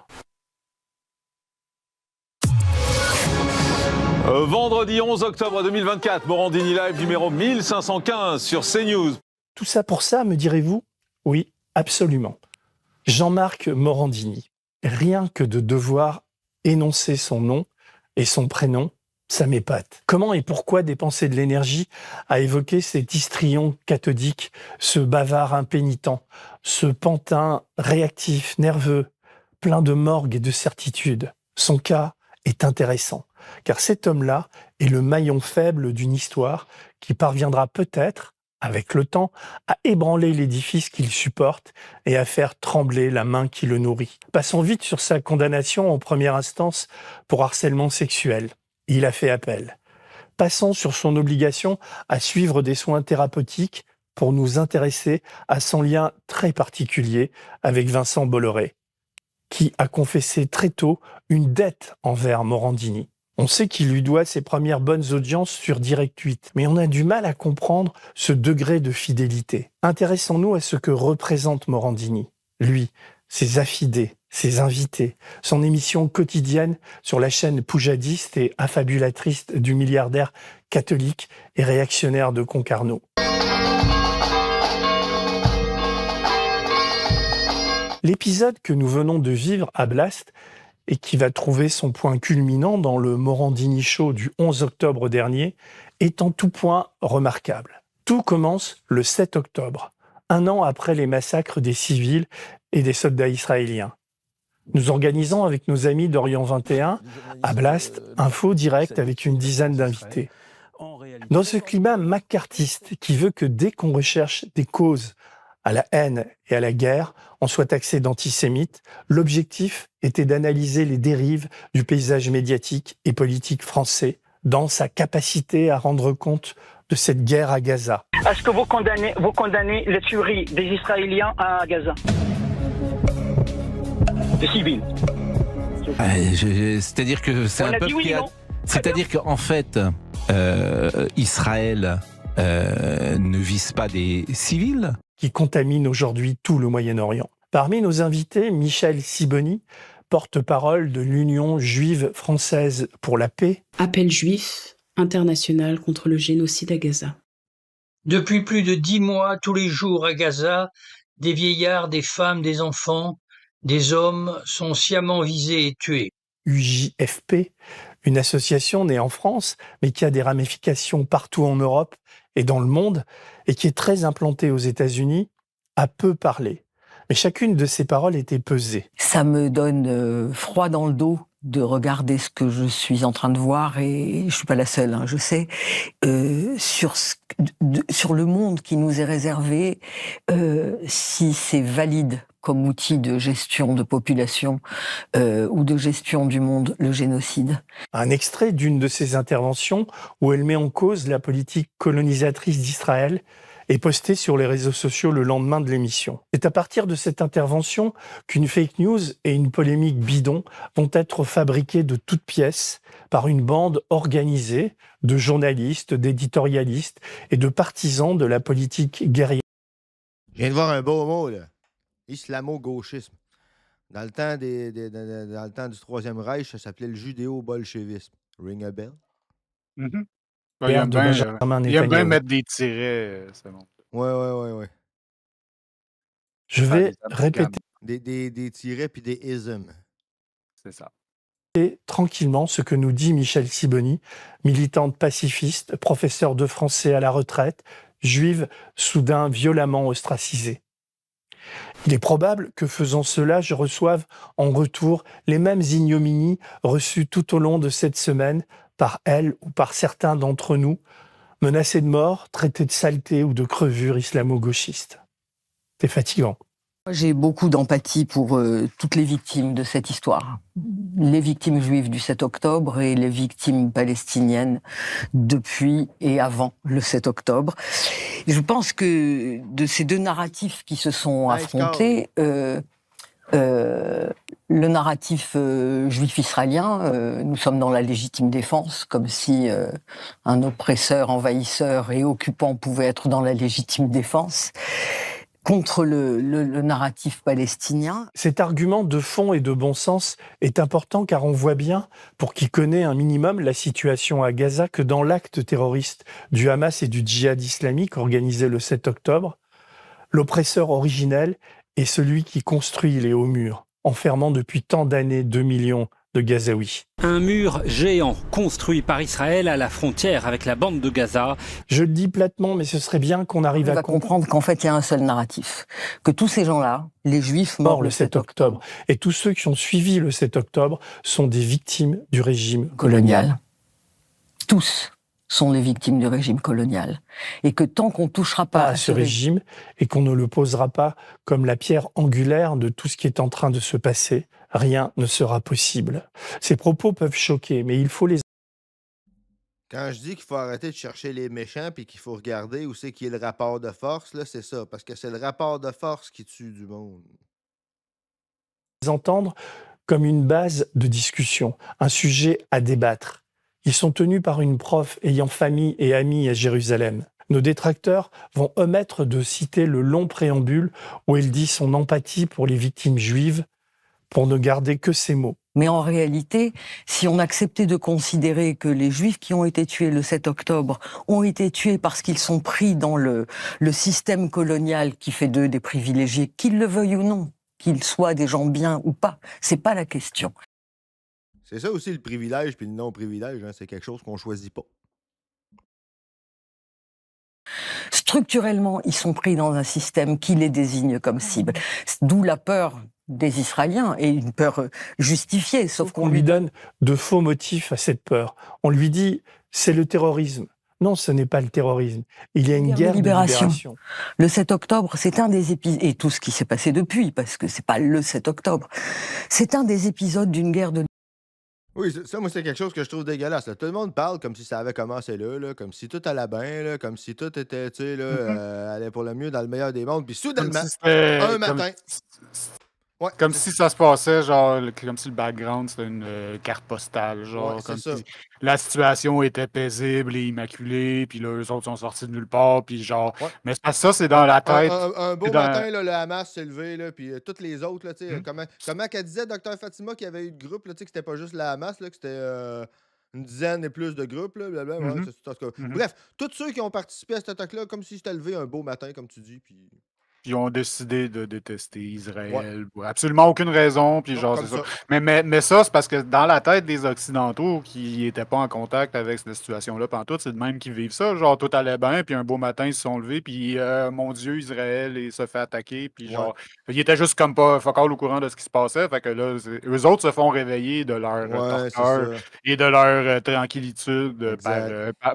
Vendredi 11 octobre 2024, Morandini Live numéro 1515 sur CNews. Tout ça pour ça, me direz-vous? Oui, absolument. Jean-Marc Morandini. Rien que de devoir énoncer son nom et son prénom, ça m'épate. Comment et pourquoi dépenser de l'énergie à évoquer cet histrion cathodique, ce bavard impénitent, ce pantin réactif, nerveux, plein de morgue et de certitude? Son cas est intéressant, car cet homme-là est le maillon faible d'une histoire qui parviendra peut-être, avec le temps, à ébranler l'édifice qu'il supporte et à faire trembler la main qui le nourrit. Passons vite sur sa condamnation en première instance pour harcèlement sexuel. Il a fait appel. Passons sur son obligation à suivre des soins thérapeutiques pour nous intéresser à son lien très particulier avec Vincent Bolloré, qui a confessé très tôt une dette envers Morandini. On sait qu'il lui doit ses premières bonnes audiences sur Direct 8, mais on a du mal à comprendre ce degré de fidélité. Intéressons-nous à ce que représente Morandini. Lui, ses affidés, ses invités, son émission quotidienne sur la chaîne poujadiste et affabulatrice du milliardaire catholique et réactionnaire de Concarneau. L'épisode que nous venons de vivre à Blast et qui va trouver son point culminant dans le Morandini Show du 11 octobre dernier, est en tout point remarquable. Tout commence le 7 octobre, un an après les massacres des civils et des soldats israéliens. Nous organisons avec nos amis d'Orient 21, à Blast, un faux direct avec une dizaine d'invités. Dans ce climat macartiste qui veut que dès qu'on recherche des causes à la haine et à la guerre, on soit taxé d'antisémite, l'objectif était d'analyser les dérives du paysage médiatique et politique français dans sa capacité à rendre compte de cette guerre à Gaza. Est-ce que vous condamnez les tueries des Israéliens à Gaza? Des civils. C'est-à-dire que c'est un peuple qui a... C'est-à-dire qu'en fait, Israël ne vise pas des civils qui contamine aujourd'hui tout le Moyen-Orient. Parmi nos invités, Michel Sibony, porte-parole de l'Union juive française pour la paix. Appel juif international contre le génocide à Gaza. Depuis plus de 10 mois, tous les jours à Gaza, des vieillards, des femmes, des enfants, des hommes sont sciemment visés et tués. UJFP, une association née en France, mais qui a des ramifications partout en Europe et dans le monde, et qui est très implantée aux États-Unis, a peu parlé. Mais chacune de ces paroles était pesée. Ça me donne froid dans le dos de regarder ce que je suis en train de voir, et je suis pas la seule, hein, je sais, sur le monde qui nous est réservé, si c'est valide comme outil de gestion de population ou de gestion du monde, le génocide. Un extrait d'une de ses interventions où elle met en cause la politique colonisatrice d'Israël est posté sur les réseaux sociaux le lendemain de l'émission. C'est à partir de cette intervention qu'une fake news et une polémique bidon vont être fabriquées de toutes pièces par une bande organisée de journalistes, d'éditorialistes et de partisans de la politique guerrière. Je viens de voir un beau mot, là. Islamo-gauchisme. Dans le temps, dans le temps du Troisième Reich, ça s'appelait le judéo-bolchevisme. Ring a bell? Mhm. Guerre de Benjamin il aime bien Netanyahou. mettre des tirets, c'est bon. Ouais. Je Faire vais des amalgames. répéter Des tirets puis des isms. C'est ça. tranquillement ce que nous dit Michel Sibony, militante pacifiste, professeure de français à la retraite, juive soudain violemment ostracisée. Il est probable que faisant cela, je reçoive en retour les mêmes ignominies reçues tout au long de cette semaine par elle ou par certains d'entre nous, menacés de mort, traités de saleté ou de crevure islamo-gauchiste. C'est fatigant. J'ai beaucoup d'empathie pour toutes les victimes de cette histoire. Les victimes juives du 7 octobre et les victimes palestiniennes depuis et avant le 7 octobre. Et je pense que de ces deux narratifs qui se sont affrontés, le narratif juif israélien, nous sommes dans la légitime défense, comme si un oppresseur, envahisseur et occupant pouvait être dans la légitime défense, contre le narratif palestinien. Cet argument de fond et de bon sens est important car on voit bien, pour qui connaît un minimum la situation à Gaza, que dans l'acte terroriste du Hamas et du djihad islamique organisé le 7 octobre, l'oppresseur originel est celui qui construit les hauts murs, enfermant depuis tant d'années 2 millions de Gazaouis. Un mur géant construit par Israël à la frontière avec la bande de Gaza. Je le dis platement, mais ce serait bien qu'on arrive à comprendre qu'en fait, il y a un seul narratif. Que tous ces gens-là, les Juifs morts le 7 octobre, et tous ceux qui ont suivi le 7 octobre, sont des victimes du régime colonial. Tous sont les victimes du régime colonial. Et que tant qu'on ne touchera pas à ce régime, et qu'on ne le posera pas comme la pierre angulaire de tout ce qui est en train de se passer, rien ne sera possible. Ces propos peuvent choquer, mais il faut les... Quand je dis qu'il faut arrêter de chercher les méchants puis qu'il faut regarder où c'est qui est le rapport de force, là, c'est ça. Parce que c'est le rapport de force qui tue du monde. Entendre comme une base de discussion, un sujet à débattre. Ils sont tenus par une prof ayant famille et amis à Jérusalem. Nos détracteurs vont omettre de citer le long préambule où elle dit son empathie pour les victimes juives, pour ne garder que ces mots. Mais en réalité, si on acceptait de considérer que les Juifs qui ont été tués le 7 octobre ont été tués parce qu'ils sont pris dans le système colonial qui fait d'eux des privilégiés, qu'ils le veuillent ou non, qu'ils soient des gens bien ou pas, c'est pas la question. C'est ça aussi le privilège puis le non-privilège, hein, c'est quelque chose qu'on choisit pas. Structurellement, ils sont pris dans un système qui les désigne comme cible. D'où la peur des Israéliens, et une peur justifiée, sauf qu'on lui donne de faux motifs à cette peur. On lui dit, c'est le terrorisme. Non, ce n'est pas le terrorisme. Il y a une guerre de libération. Le 7 octobre, c'est un des épisodes, et tout ce qui s'est passé depuis, parce que c'est pas le 7 octobre, c'est un des épisodes d'une guerre de... Oui, ça, moi, c'est quelque chose que je trouve dégueulasse. Là. Tout le monde parle comme si ça avait commencé là, comme si tout allait bien, là, comme si tout était, tu sais, là, allait pour le mieux dans le meilleur des mondes. Puis soudainement, un matin... Ouais, comme si ça se passait, genre, comme si le background c'était une carte postale, genre, ouais, comme ça. si la situation était paisible et immaculée, puis là, eux autres sont sortis de nulle part, puis genre, mais ça, c'est dans la tête. Un beau matin, là, le Hamas s'est levé, là, puis toutes les autres, là, tu sais, comment qu'elle disait, Dr Fatima, qu'il y avait eu de groupes, là, tu sais, que c'était pas juste le Hamas, là, que c'était une dizaine et plus de groupes, là, blablabla, Bref, tous ceux qui ont participé à cet attaque-là, comme si c'était levé un beau matin, comme tu dis, puis... Ils ont décidé de détester Israël pour absolument aucune raison. Puis genre, c'est ça. Mais ça, c'est parce que dans la tête des Occidentaux qui n'étaient pas en contact avec cette situation-là, pantoute, c'est de même qu'ils vivent ça. Genre, tout allait bien, puis un beau matin, ils se sont levés, puis mon Dieu, Israël, il se fait attaquer. Puis genre, ils étaient juste comme pas focal au courant de ce qui se passait. Fait que là, eux autres se font réveiller de leur torpeur et de leur tranquillitude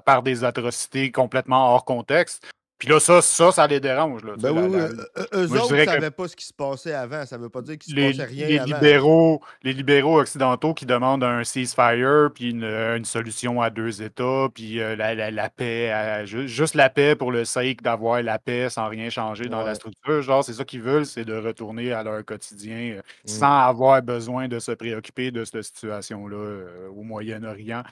par des atrocités complètement hors contexte. Puis là, ça les dérange. Là, eux autres ne savaient pas ce qui se passait avant. Ça ne veut pas dire qu'il se passait rien avant. Les libéraux occidentaux qui demandent un ceasefire, puis une solution à 2 États, puis la paix, juste la paix pour le sake d'avoir la paix sans rien changer dans la structure. Genre, c'est ça qu'ils veulent, c'est de retourner à leur quotidien sans avoir besoin de se préoccuper de cette situation-là au Moyen-Orient.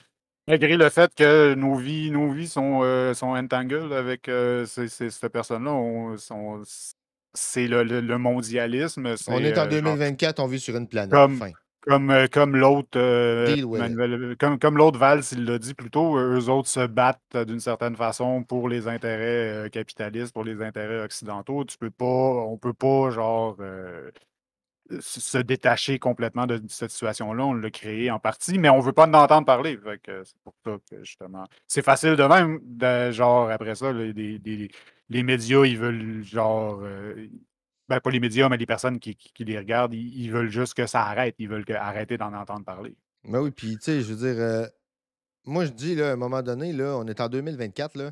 Malgré le fait que nos vies sont entangled avec cette personne-là, c'est le mondialisme. On est en C'est genre 2024, on vit sur une planète. comme, Fin. comme l'autre Deal with it. comme l'autre Valls, il l'a dit plus tôt, eux autres se battent d'une certaine façon pour les intérêts capitalistes, pour les intérêts occidentaux. On peut pas genre se détacher complètement de cette situation-là. On l'a créé en partie, mais on veut pas en entendre parler. Fait que c'est pour ça que justement. C'est facile de même, genre après ça, les médias, ils veulent genre ben, pas les médias, mais les personnes qui les regardent, ils veulent juste que ça arrête. Ils veulent arrêter d'en entendre parler. Ben oui, puis tu sais, je veux dire, moi je dis, là, à un moment donné, là, on est en 2024, là,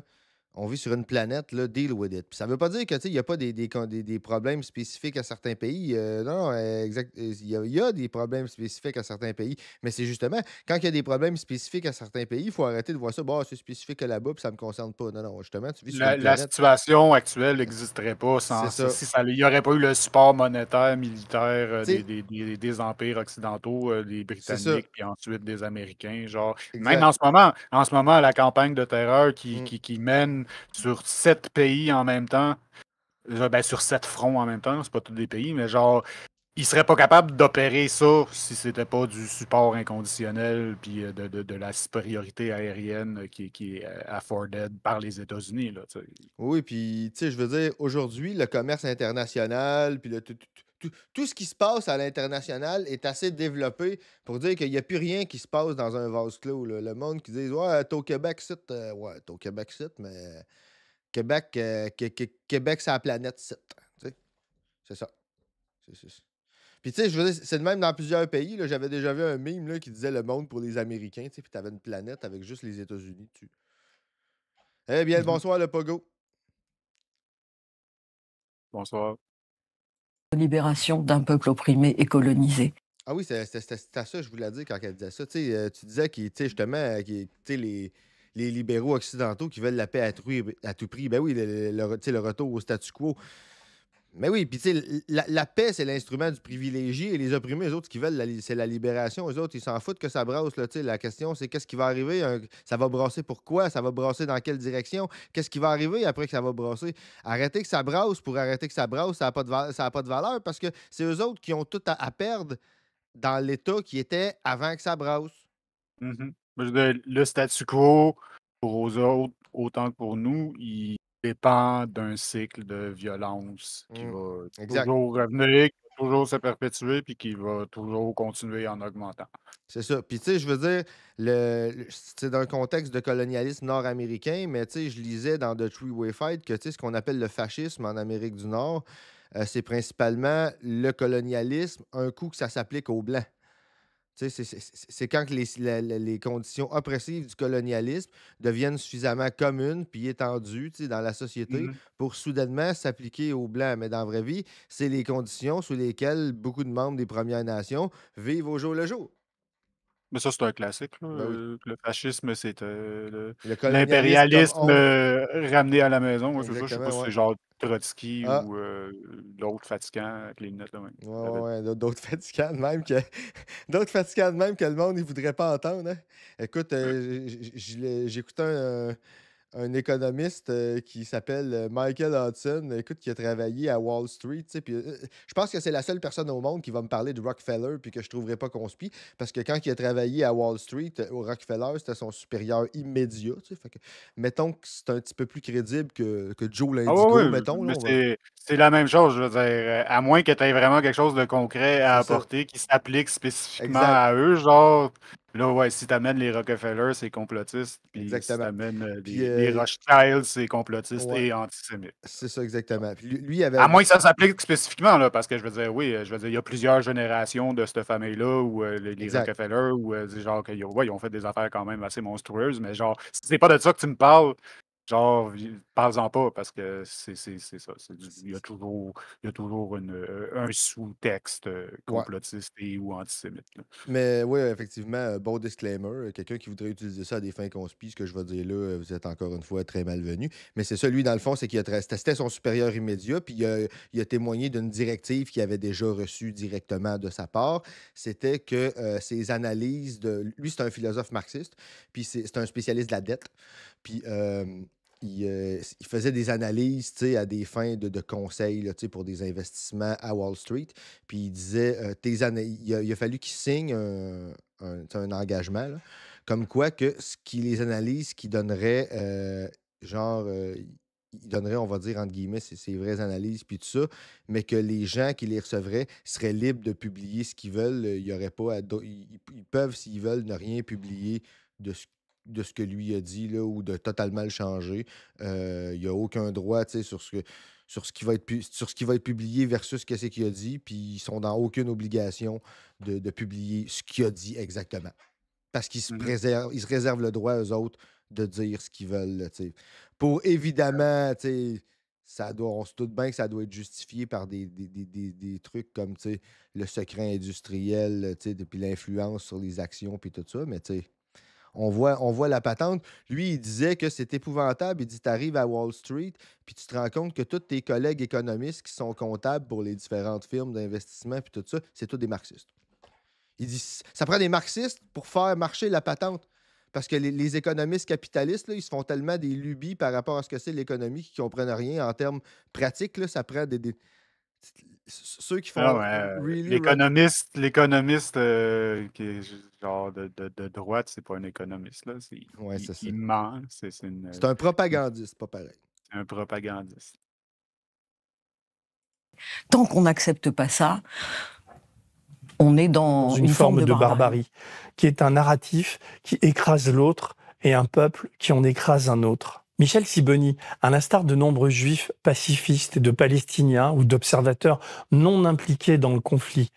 on vit sur une planète, là, deal with it. Puis ça veut pas dire que, tu sais, il n'y a pas des problèmes spécifiques à certains pays. Non, exact. Il y a des problèmes spécifiques à certains pays. Mais c'est justement, quand il y a des problèmes spécifiques à certains pays, il faut arrêter de voir ça. Bon, c'est spécifique que là-bas, puis ça me concerne pas. Non, non, justement, tu vis sur une La planète. situation actuelle n'existerait pas C'est sans ça. il n'y aurait pas eu le support monétaire, militaire Tu sais, des empires occidentaux, des c'est ça. Britanniques, puis ensuite des Américains. Genre, même Exact. en ce moment, la campagne de terreur Mm. qui mène sur 7 pays en même temps, ben, sur 7 fronts en même temps, c'est pas tous des pays, mais genre, ils seraient pas capables d'opérer ça si c'était pas du support inconditionnel puis de la supériorité aérienne qui est afforded par les États-Unis, là, tu sais. Oui, puis, tu sais, je veux dire, aujourd'hui, le commerce international, puis tout ce qui se passe à l'international est assez développé pour dire qu'il n'y a plus rien qui se passe dans un vase clos, là. Le monde qui dit, ouais, t'es au Québec, ouais, t'es au Québec, mais Québec, Québec, c'est la planète, tu sais. C'est ça. C'est. Puis, tu sais, je veux dire, c'est de même dans plusieurs pays, là. J'avais déjà vu un meme, là, qui disait le monde pour les Américains, tu sais, puis t'avais une planète avec juste les États-Unis dessus. Eh bien, le bonsoir, le pogo. Bonsoir. Libération d'un peuple opprimé et colonisé. Ah oui, c'était ça que je voulais dire quand elle disait ça. Tu sais, tu disais justement, tu sais, les libéraux occidentaux qui veulent la paix à tout prix. Ben oui, tu sais, le retour au statu quo. Mais oui, puis tu sais, la paix, c'est l'instrument du privilégié et les opprimés, eux autres, ce qu'ils veulent, c'est la libération. Eux autres, ils s'en foutent que ça brasse. Là, tu sais, la question, c'est qu'est-ce qui va arriver? Ça va brasser pourquoi? Ça va brasser dans quelle direction? Qu'est-ce qui va arriver après que ça va brasser? Arrêter que ça brasse pour arrêter que ça brasse, ça n'a pas de valeur parce que c'est eux autres qui ont tout à perdre dans l'état qui était avant que ça brasse. Mhm. Je veux dire, le statu quo, pour eux autres, autant que pour nous, il dépend d'un cycle de violence qui va Exact. toujours revenir, qui va toujours se perpétuer, puis qui va toujours continuer en augmentant. C'est ça. Puis, tu sais, je veux dire, c'est dans un contexte de colonialisme nord-américain, mais tu sais, je lisais dans The Three-Way Fight que, tu sais, ce qu'on appelle le fascisme en Amérique du Nord, c'est principalement le colonialisme, un coup que ça s'applique aux Blancs. Tu sais, c'est quand que les conditions oppressives du colonialisme deviennent suffisamment communes puis étendues, tu sais, dans la société Mhm. pour soudainement s'appliquer aux Blancs. Mais dans la vraie vie, c'est les conditions sous lesquelles beaucoup de membres des Premières Nations vivent au jour le jour. Mais ça, c'est un classique, là. Ben oui. Le fascisme, c'est Le colonialisme comme l'impérialisme honte. ramené à la maison. Ouais, c'est ça. Je sais pas Exactement, si ouais. c'est genre Trotsky Ah, ou l'autre fatigant avec les lunettes. Là, même. ouais, d'autres fatigants de même que d'autres fatigants de même que le monde ne voudrait pas entendre. Hein. Écoute, j'écoutais un économiste qui s'appelle Michael Hudson, écoute, qui a travaillé à Wall Street. Tu sais, puis, je pense que c'est la seule personne au monde qui va me parler de Rockefeller puis que je ne trouverai pas conspi. Parce que quand il a travaillé à Wall Street, au Rockefeller, c'était son supérieur immédiat. Tu sais, fait que, mettons que c'est un petit peu plus crédible que Joe Ah l'Indigo, oui, oui, mettons. Là, mais on va... c'est la même chose, je veux dire. À moins que tu aies vraiment quelque chose de concret à C'est ça. apporter qui s'applique spécifiquement Exact. à eux, genre, là, ouais, si t'amènes les Rockefeller, c'est complotiste, puis si Exactement. t'amènes Puis, les Rothschild, c'est complotiste ouais, et antisémite. c'est ça, exactement. Puis lui, il avait. À moins que ça s'applique spécifiquement, là, parce que je veux dire, oui, je veux dire, il y a plusieurs générations de cette famille-là, ou les Exact. Rockefeller, ou genre, ouais, ils ont fait des affaires quand même assez monstrueuses, mais genre, si c'est pas de ça que tu me parles, genre, parle-en pas, parce que c'est ça. Il y a toujours un sous-texte Ouais. complotiste et ou antisémite, là. Mais oui, effectivement, bon disclaimer. Quelqu'un qui voudrait utiliser ça à des fins conspices, ce que je vais dire là, vous êtes encore une fois très malvenu. Mais c'est ça, lui, dans le fond, c'est qu'il c'était son supérieur immédiat, puis il a témoigné d'une directive qu'il avait déjà reçue directement de sa part. C'était que ses analyses de. Lui, c'est un philosophe marxiste, puis c'est un spécialiste de la dette. Puis il faisait des analyses à des fins de conseils là, pour des investissements à Wall Street. Puis il disait, il a fallu qu'il signe un engagement, là, comme quoi que les analyses qu'il donnerait, il donnerait, on va dire, entre guillemets, ses vraies analyses, puis tout ça, mais que les gens qui les recevraient seraient libres de publier ce qu'ils veulent. Il y aurait pas ils peuvent, s'ils veulent, ne rien publier de ce que lui a dit là, ou de totalement le changer. Il n'y a aucun droit sur ce qui va être publié versus ce qu'il a dit, puis ils sont dans aucune obligation de publier ce qu'il a dit exactement. Parce qu'ils se réservent le droit, eux autres, de dire ce qu'ils veulent. Là, pour évidemment, on se doute bien que ça doit être justifié par des trucs comme le secret industriel, depuis l'influence sur les actions, puis tout ça, mais on voit la patente. Lui, il disait que c'est épouvantable. Il dit, tu arrives à Wall Street, puis tu te rends compte que tous tes collègues économistes qui sont comptables pour les différentes firmes d'investissement, puis tout ça, c'est tous des marxistes. Il dit, ça prend des marxistes pour faire marcher la patente. Parce que les économistes capitalistes, là, ils se font tellement des lubies par rapport à ce que c'est l'économie qu'ils ne comprennent rien en termes pratiques. Là, ça prend ceux qui font... l'économiste qui est genre de droite, c'est pas un économiste. Là. Il ment. C'est un propagandiste, pas pareil. C'est un propagandiste. Tant qu'on n'accepte pas ça, on est dans une forme de barbarie, qui est un narratif qui écrase l'autre et un peuple qui en écrase un autre. Michel Sibony, à l'instar de nombreux juifs pacifistes et de Palestiniens ou d'observateurs non impliqués dans le conflit,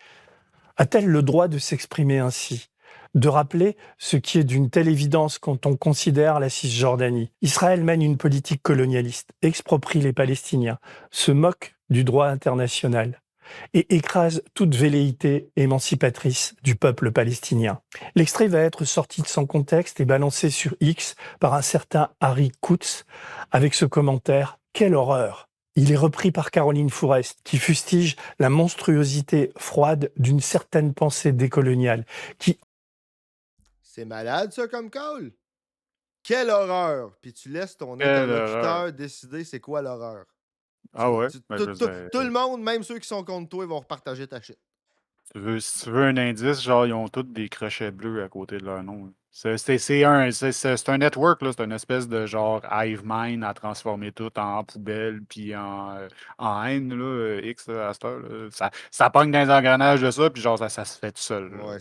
a-t-elle le droit de s'exprimer ainsi, de rappeler ce qui est d'une telle évidence quand on considère la Cisjordanie? Israël mène une politique colonialiste, exproprie les Palestiniens, se moque du droit international et écrase toute velléité émancipatrice du peuple palestinien. L'extrait va être sorti de son contexte et balancé sur X par un certain Harry Kutz avec ce commentaire « Quelle horreur !» Il est repris par Caroline Fourest, qui fustige la monstruosité froide d'une certaine pensée décoloniale, qui... C'est malade, ça, comme call! Quelle horreur! Puis tu laisses ton interlocuteur décider c'est quoi l'horreur. Ah ouais? Tout le monde, même ceux qui sont contre toi, ils vont repartager ta shit. Si tu veux un indice, genre, ils ont tous des crochets bleus à côté de leur nom. C'est un network, là. C'est une espèce de genre hive mind à transformer tout en poubelle puis en haine, là, X, là, à cette heure. Là. Ça pogne dans les engrenages de ça, puis genre, ça se fait tout seul. Là. Ouais,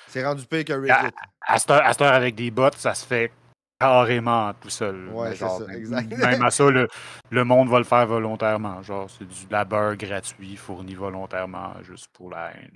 c'est rendu pire que Reddit. À cette heure, avec des bots, ça se fait carrément tout seul. Ouais, c'est ça, exact. Même à ça, le monde va le faire volontairement. Genre, c'est du labeur gratuit fourni volontairement juste pour la haine.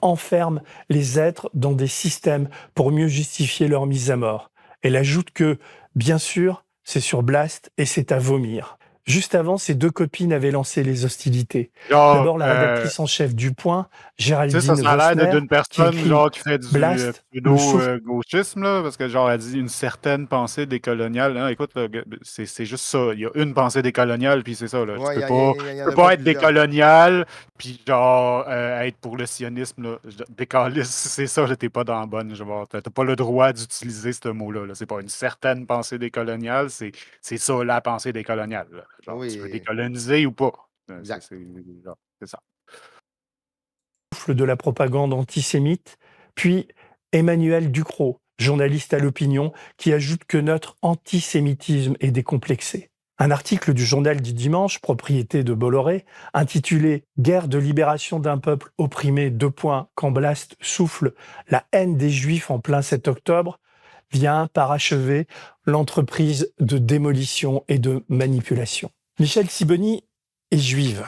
Enferme les êtres dans des systèmes pour mieux justifier leur mise à mort. Elle ajoute que, bien sûr, c'est sur Blast et c'est à vomir. Juste avant, ses deux copines avaient lancé les hostilités. D'abord, la rédactrice en chef du Point, Géraldine Vosner, ça a l'air d'une personne genre, qui fait du pseudo-gauchisme, là, parce que genre elle dit une certaine pensée décoloniale. Non, écoute, là, c'est juste ça. Il y a une pensée décoloniale, puis c'est ça. Là. Ouais, tu peux pas être décolonial, puis genre être pour le sionisme. Là. C'est ça, là, t'es pas dans la bonne. T'as pas le droit d'utiliser ce mot-là. Là. C'est pas une certaine pensée décoloniale, c'est ça la pensée décoloniale. Là. Genre, tu veux décoloniser ou pas? Exact. C'est ça. De la propagande antisémite, puis Emmanuel Ducrot, journaliste à l'Opinion, qui ajoute que notre antisémitisme est décomplexé. Un article du journal du dimanche, propriété de Bolloré, intitulé « Guerre de libération d'un peuple opprimé, quand Blast souffle la haine des Juifs en plein 7 octobre », vient parachever l'entreprise de démolition et de manipulation. Michel Sibony est juive.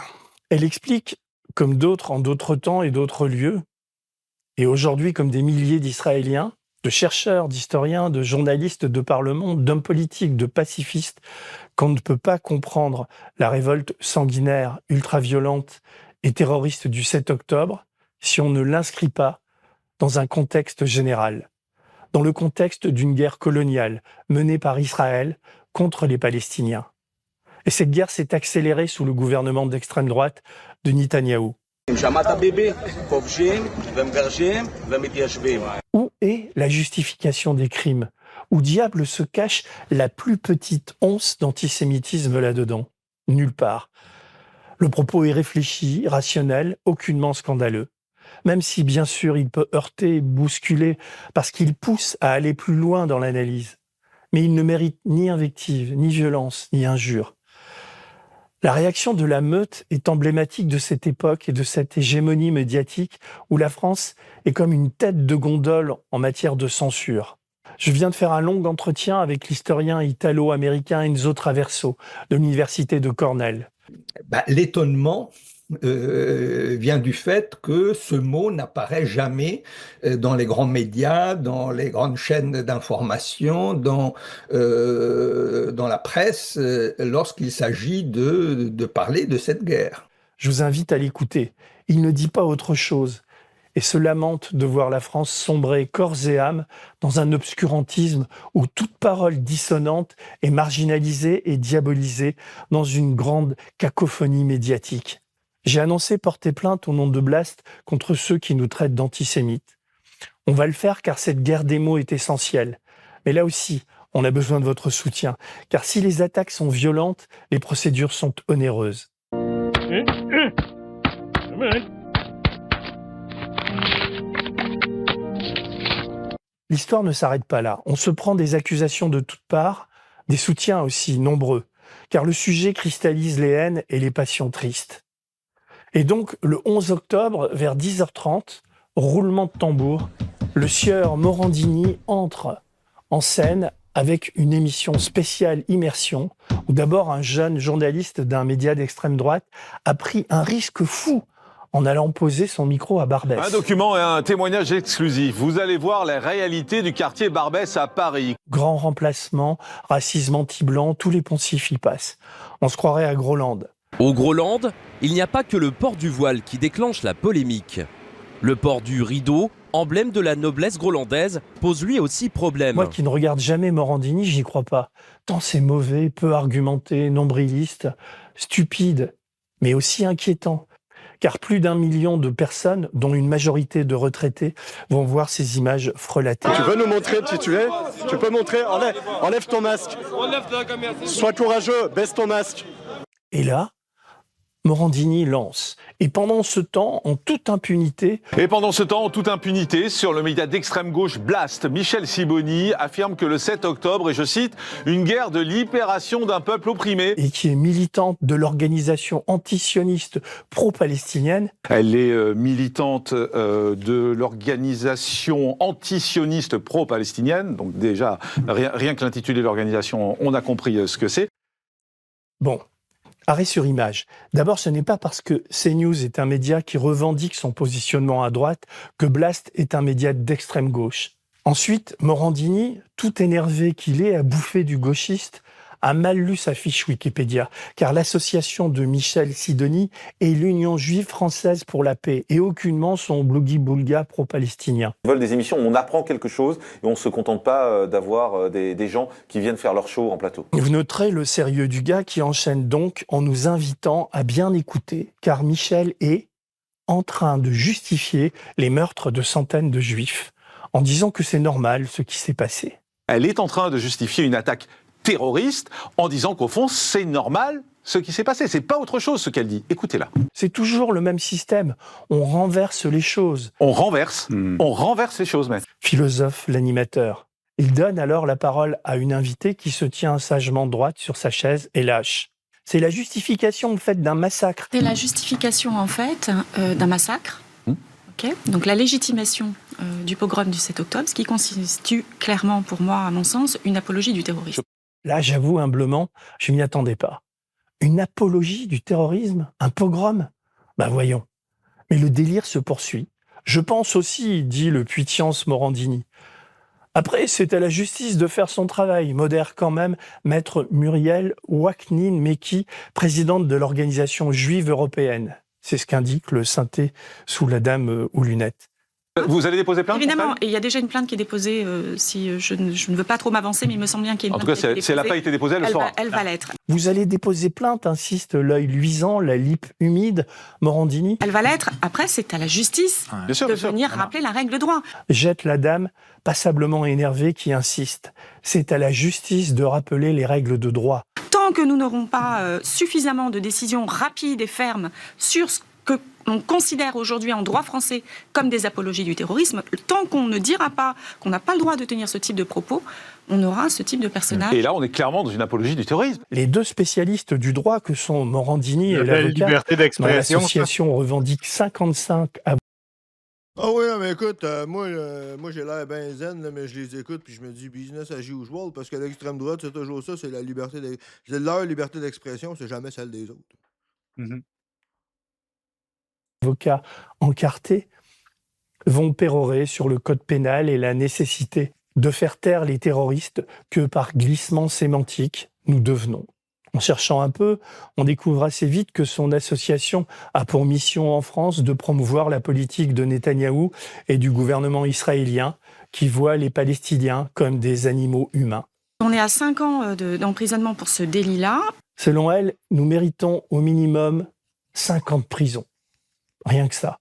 Elle explique, comme d'autres en d'autres temps et d'autres lieux, et aujourd'hui comme des milliers d'Israéliens, de chercheurs, d'historiens, de journalistes de par le monde, d'hommes politiques, de pacifistes, qu'on ne peut pas comprendre la révolte sanguinaire, ultra-violente et terroriste du 7 octobre si on ne l'inscrit pas dans un contexte général, dans le contexte d'une guerre coloniale menée par Israël contre les Palestiniens. Et cette guerre s'est accélérée sous le gouvernement d'extrême droite de Netanyahou. Où est la justification des crimes Où diable se cache la plus petite once d'antisémitisme là-dedans? Nulle part. Le propos est réfléchi, rationnel, aucunement scandaleux. Même si, bien sûr, il peut heurter, bousculer, parce qu'il pousse à aller plus loin dans l'analyse. Mais il ne mérite ni invective, ni violence, ni injure. La réaction de la meute est emblématique de cette époque et de cette hégémonie médiatique où la France est comme une tête de gondole en matière de censure. Je viens de faire un long entretien avec l'historien italo-américain Enzo Traverso de l'université de Cornell. L'étonnement vient du fait que ce mot n'apparaît jamais dans les grands médias, dans les grandes chaînes d'information, dans la presse, lorsqu'il s'agit de parler de cette guerre. Je vous invite à l'écouter. Il ne dit pas autre chose et se lamente de voir la France sombrer corps et âme dans un obscurantisme où toute parole dissonante est marginalisée et diabolisée dans une grande cacophonie médiatique. J'ai annoncé porter plainte au nom de Blast contre ceux qui nous traitent d'antisémites. On va le faire car cette guerre des mots est essentielle. Mais là aussi, on a besoin de votre soutien, car si les attaques sont violentes, les procédures sont onéreuses. L'histoire ne s'arrête pas là. On se prend des accusations de toutes parts, des soutiens aussi nombreux, car le sujet cristallise les haines et les passions tristes. Et donc, le 11 octobre, vers 10h30, roulement de tambour, le sieur Morandini entre en scène avec une émission spéciale Immersion, où d'abord un jeune journaliste d'un média d'extrême droite a pris un risque fou en allant poser son micro à Barbès. Un document et un témoignage exclusif. Vous allez voir la réalité du quartier Barbès à Paris. Grand remplacement, racisme anti-blanc, tous les poncifs y passent. On se croirait à Groland. Au Groland, il n'y a pas que le port du voile qui déclenche la polémique. Le port du rideau, emblème de la noblesse grolandaise, pose lui aussi problème. Moi qui ne regarde jamais Morandini, j'y crois pas. Tant c'est mauvais, peu argumenté, nombriliste, stupide, mais aussi inquiétant. Car plus d'1 million de personnes, dont une majorité de retraités, vont voir ces images frelatées. Tu veux nous montrer le titulaire? Tu peux montrer, enlève ton masque. Sois courageux, baisse ton masque. Et là, Morandini lance. Et pendant ce temps, en toute impunité... sur le média d'extrême gauche Blast, Michel Sibony affirme que le 7 octobre est, je cite, une guerre de libération d'un peuple opprimé. Et qui est militante de l'organisation antisioniste pro-palestinienne. Elle est militante de l'organisation antisioniste pro-palestinienne. Donc déjà, rien que l'intitulé de l'organisation, on a compris ce que c'est. Bon. Arrêt sur image. D'abord, ce n'est pas parce que CNews est un média qui revendique son positionnement à droite que Blast est un média d'extrême gauche. Ensuite, Morandini, tout énervé qu'il est à bouffer du gauchiste, a mal lu sa fiche Wikipédia, car l'association de Michel Sibony est l'Union juive française pour la paix et aucunement son blougi-boulga pro-palestinien. Ils veulent des émissions où on apprend quelque chose et on ne se contente pas d'avoir des gens qui viennent faire leur show en plateau. Vous noterez le sérieux du gars qui enchaîne donc en nous invitant à bien écouter, car Michel est en train de justifier les meurtres de centaines de juifs, en disant que c'est normal ce qui s'est passé. Elle est en train de justifier une attaque terroriste en disant qu'au fond, c'est normal ce qui s'est passé. C'est pas autre chose ce qu'elle dit. Écoutez-la. C'est toujours le même système. On renverse les choses. On renverse les choses, mais... Philosophe, l'animateur. Il donne alors la parole à une invitée qui se tient sagement droite sur sa chaise et lâche. C'est la justification en fait d'un massacre. C'est la justification en fait d'un massacre. Okay. Donc la légitimation du pogrom du 7 octobre, ce qui constitue clairement pour moi, à mon sens, une apologie du terrorisme. Là, j'avoue humblement, je m'y attendais pas. Une apologie du terrorisme? Un pogrom? Ben voyons. Mais le délire se poursuit. Je pense aussi, dit le puissance Morandini. Après, c'est à la justice de faire son travail, modère quand même maître Muriel Waknin-Meki, présidente de l'Organisation juive européenne. C'est ce qu'indique le synthé sous la dame aux lunettes. Vous allez déposer plainte? Évidemment, et il y a déjà une plainte qui est déposée, si je ne veux pas trop m'avancer, mais il me semble bien qu'il y a une En tout plainte cas, qui si elle n'a pas été déposée, elle le sera. Elle va l'être. Vous allez déposer plainte, insiste l'œil luisant, la lippe humide, Morandini. Elle va l'être. Après, c'est à la justice de venir rappeler la règle de droit. Jette la dame, passablement énervée, qui insiste. C'est à la justice de rappeler les règles de droit. Tant que nous n'aurons pas suffisamment de décisions rapides et fermes sur ce que l'on considère aujourd'hui en droit français comme des apologies du terrorisme, tant qu'on ne dira pas qu'on n'a pas le droit de tenir ce type de propos, on aura ce type de personnage. Et là, on est clairement dans une apologie du terrorisme. Les deux spécialistes du droit que sont Morandini et La l'avocat liberté dans d'expression, l'association revendique 55 avocats. Ah oui, non, mais écoute, moi j'ai l'air bien zen, là, mais je les écoute puis je me dis business as usual, parce que l'extrême droite, c'est toujours ça, c'est la liberté c'est leur liberté d'expression, c'est jamais celle des autres. Avocats encartés vont pérorer sur le code pénal et la nécessité de faire taire les terroristes que par glissement sémantique nous devenons. En cherchant un peu, on découvre assez vite que son association a pour mission en France de promouvoir la politique de Netanyahou et du gouvernement israélien qui voit les Palestiniens comme des animaux humains. On est à 5 ans d'emprisonnement pour ce délit-là. Selon elle, nous méritons au minimum 5 ans de prison. Rien que ça.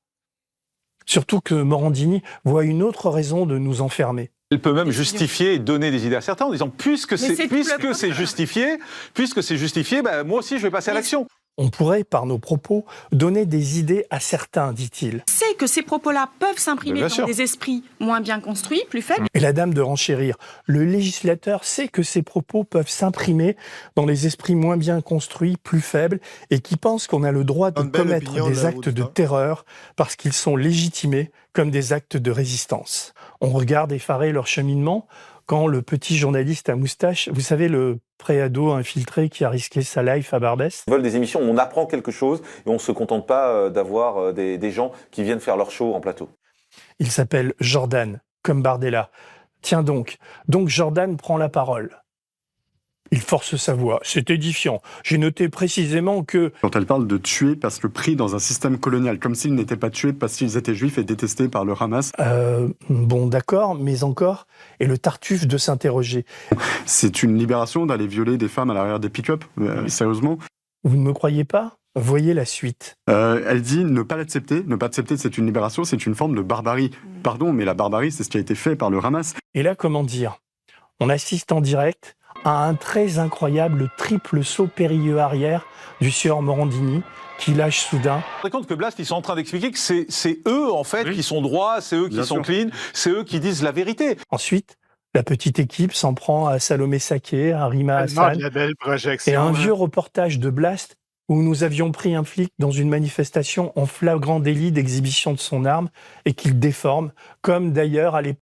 Surtout que Morandini voit une autre raison de nous enfermer. Elle peut même justifier et donner des idées à certains en disant puisque c'est justifié, bah, moi aussi je vais passer à l'action. On pourrait, par nos propos, donner des idées à certains, dit-il. C'est que ces propos-là peuvent s'imprimer dans des esprits moins bien construits, plus faibles. Et la dame de renchérir. Le législateur sait que ces propos peuvent s'imprimer dans les esprits moins bien construits, plus faibles, et qui pensent qu'on a le droit de commettre des actes de terreur parce qu'ils sont légitimés comme des actes de résistance. On regarde effaré leur cheminement quand le petit journaliste à moustache, vous savez, le préado infiltré qui a risqué sa life à Barbès. On vole des émissions, on apprend quelque chose et on ne se contente pas d'avoir des gens qui viennent faire leur show en plateau. Il s'appelle Jordan, comme Bardella. Tiens donc Jordan prend la parole. Il force sa voix, c'est édifiant. J'ai noté précisément que... Quand elle parle de tuer parce que pris dans un système colonial, comme s'ils n'étaient pas tués parce qu'ils étaient juifs et détestés par le Hamas. Bon, d'accord, mais encore, et le Tartuffe de s'interroger. C'est une libération d'aller violer des femmes à l'arrière des pick-up, sérieusement. Vous ne me croyez pas ? Voyez la suite. Elle dit ne pas l'accepter. Ne pas accepter, c'est une libération, c'est une forme de barbarie. Pardon, mais la barbarie, c'est ce qui a été fait par le Hamas. Et là, comment dire ? On assiste en direct à un très incroyable triple saut périlleux arrière du sieur Morandini qui lâche soudain. Vous vous rendez compte que Blast, ils sont en train d'expliquer que c'est eux, en fait, qui sont droits, c'est eux qui sont clean, c'est eux qui disent la vérité. Ensuite, la petite équipe s'en prend à Salomé Saké, à Rima Hassan, et à un vieux reportage de Blast où nous avions pris un flic dans une manifestation en flagrant délit d'exhibition de son arme et qu'il déforme, comme d'ailleurs à l'époque.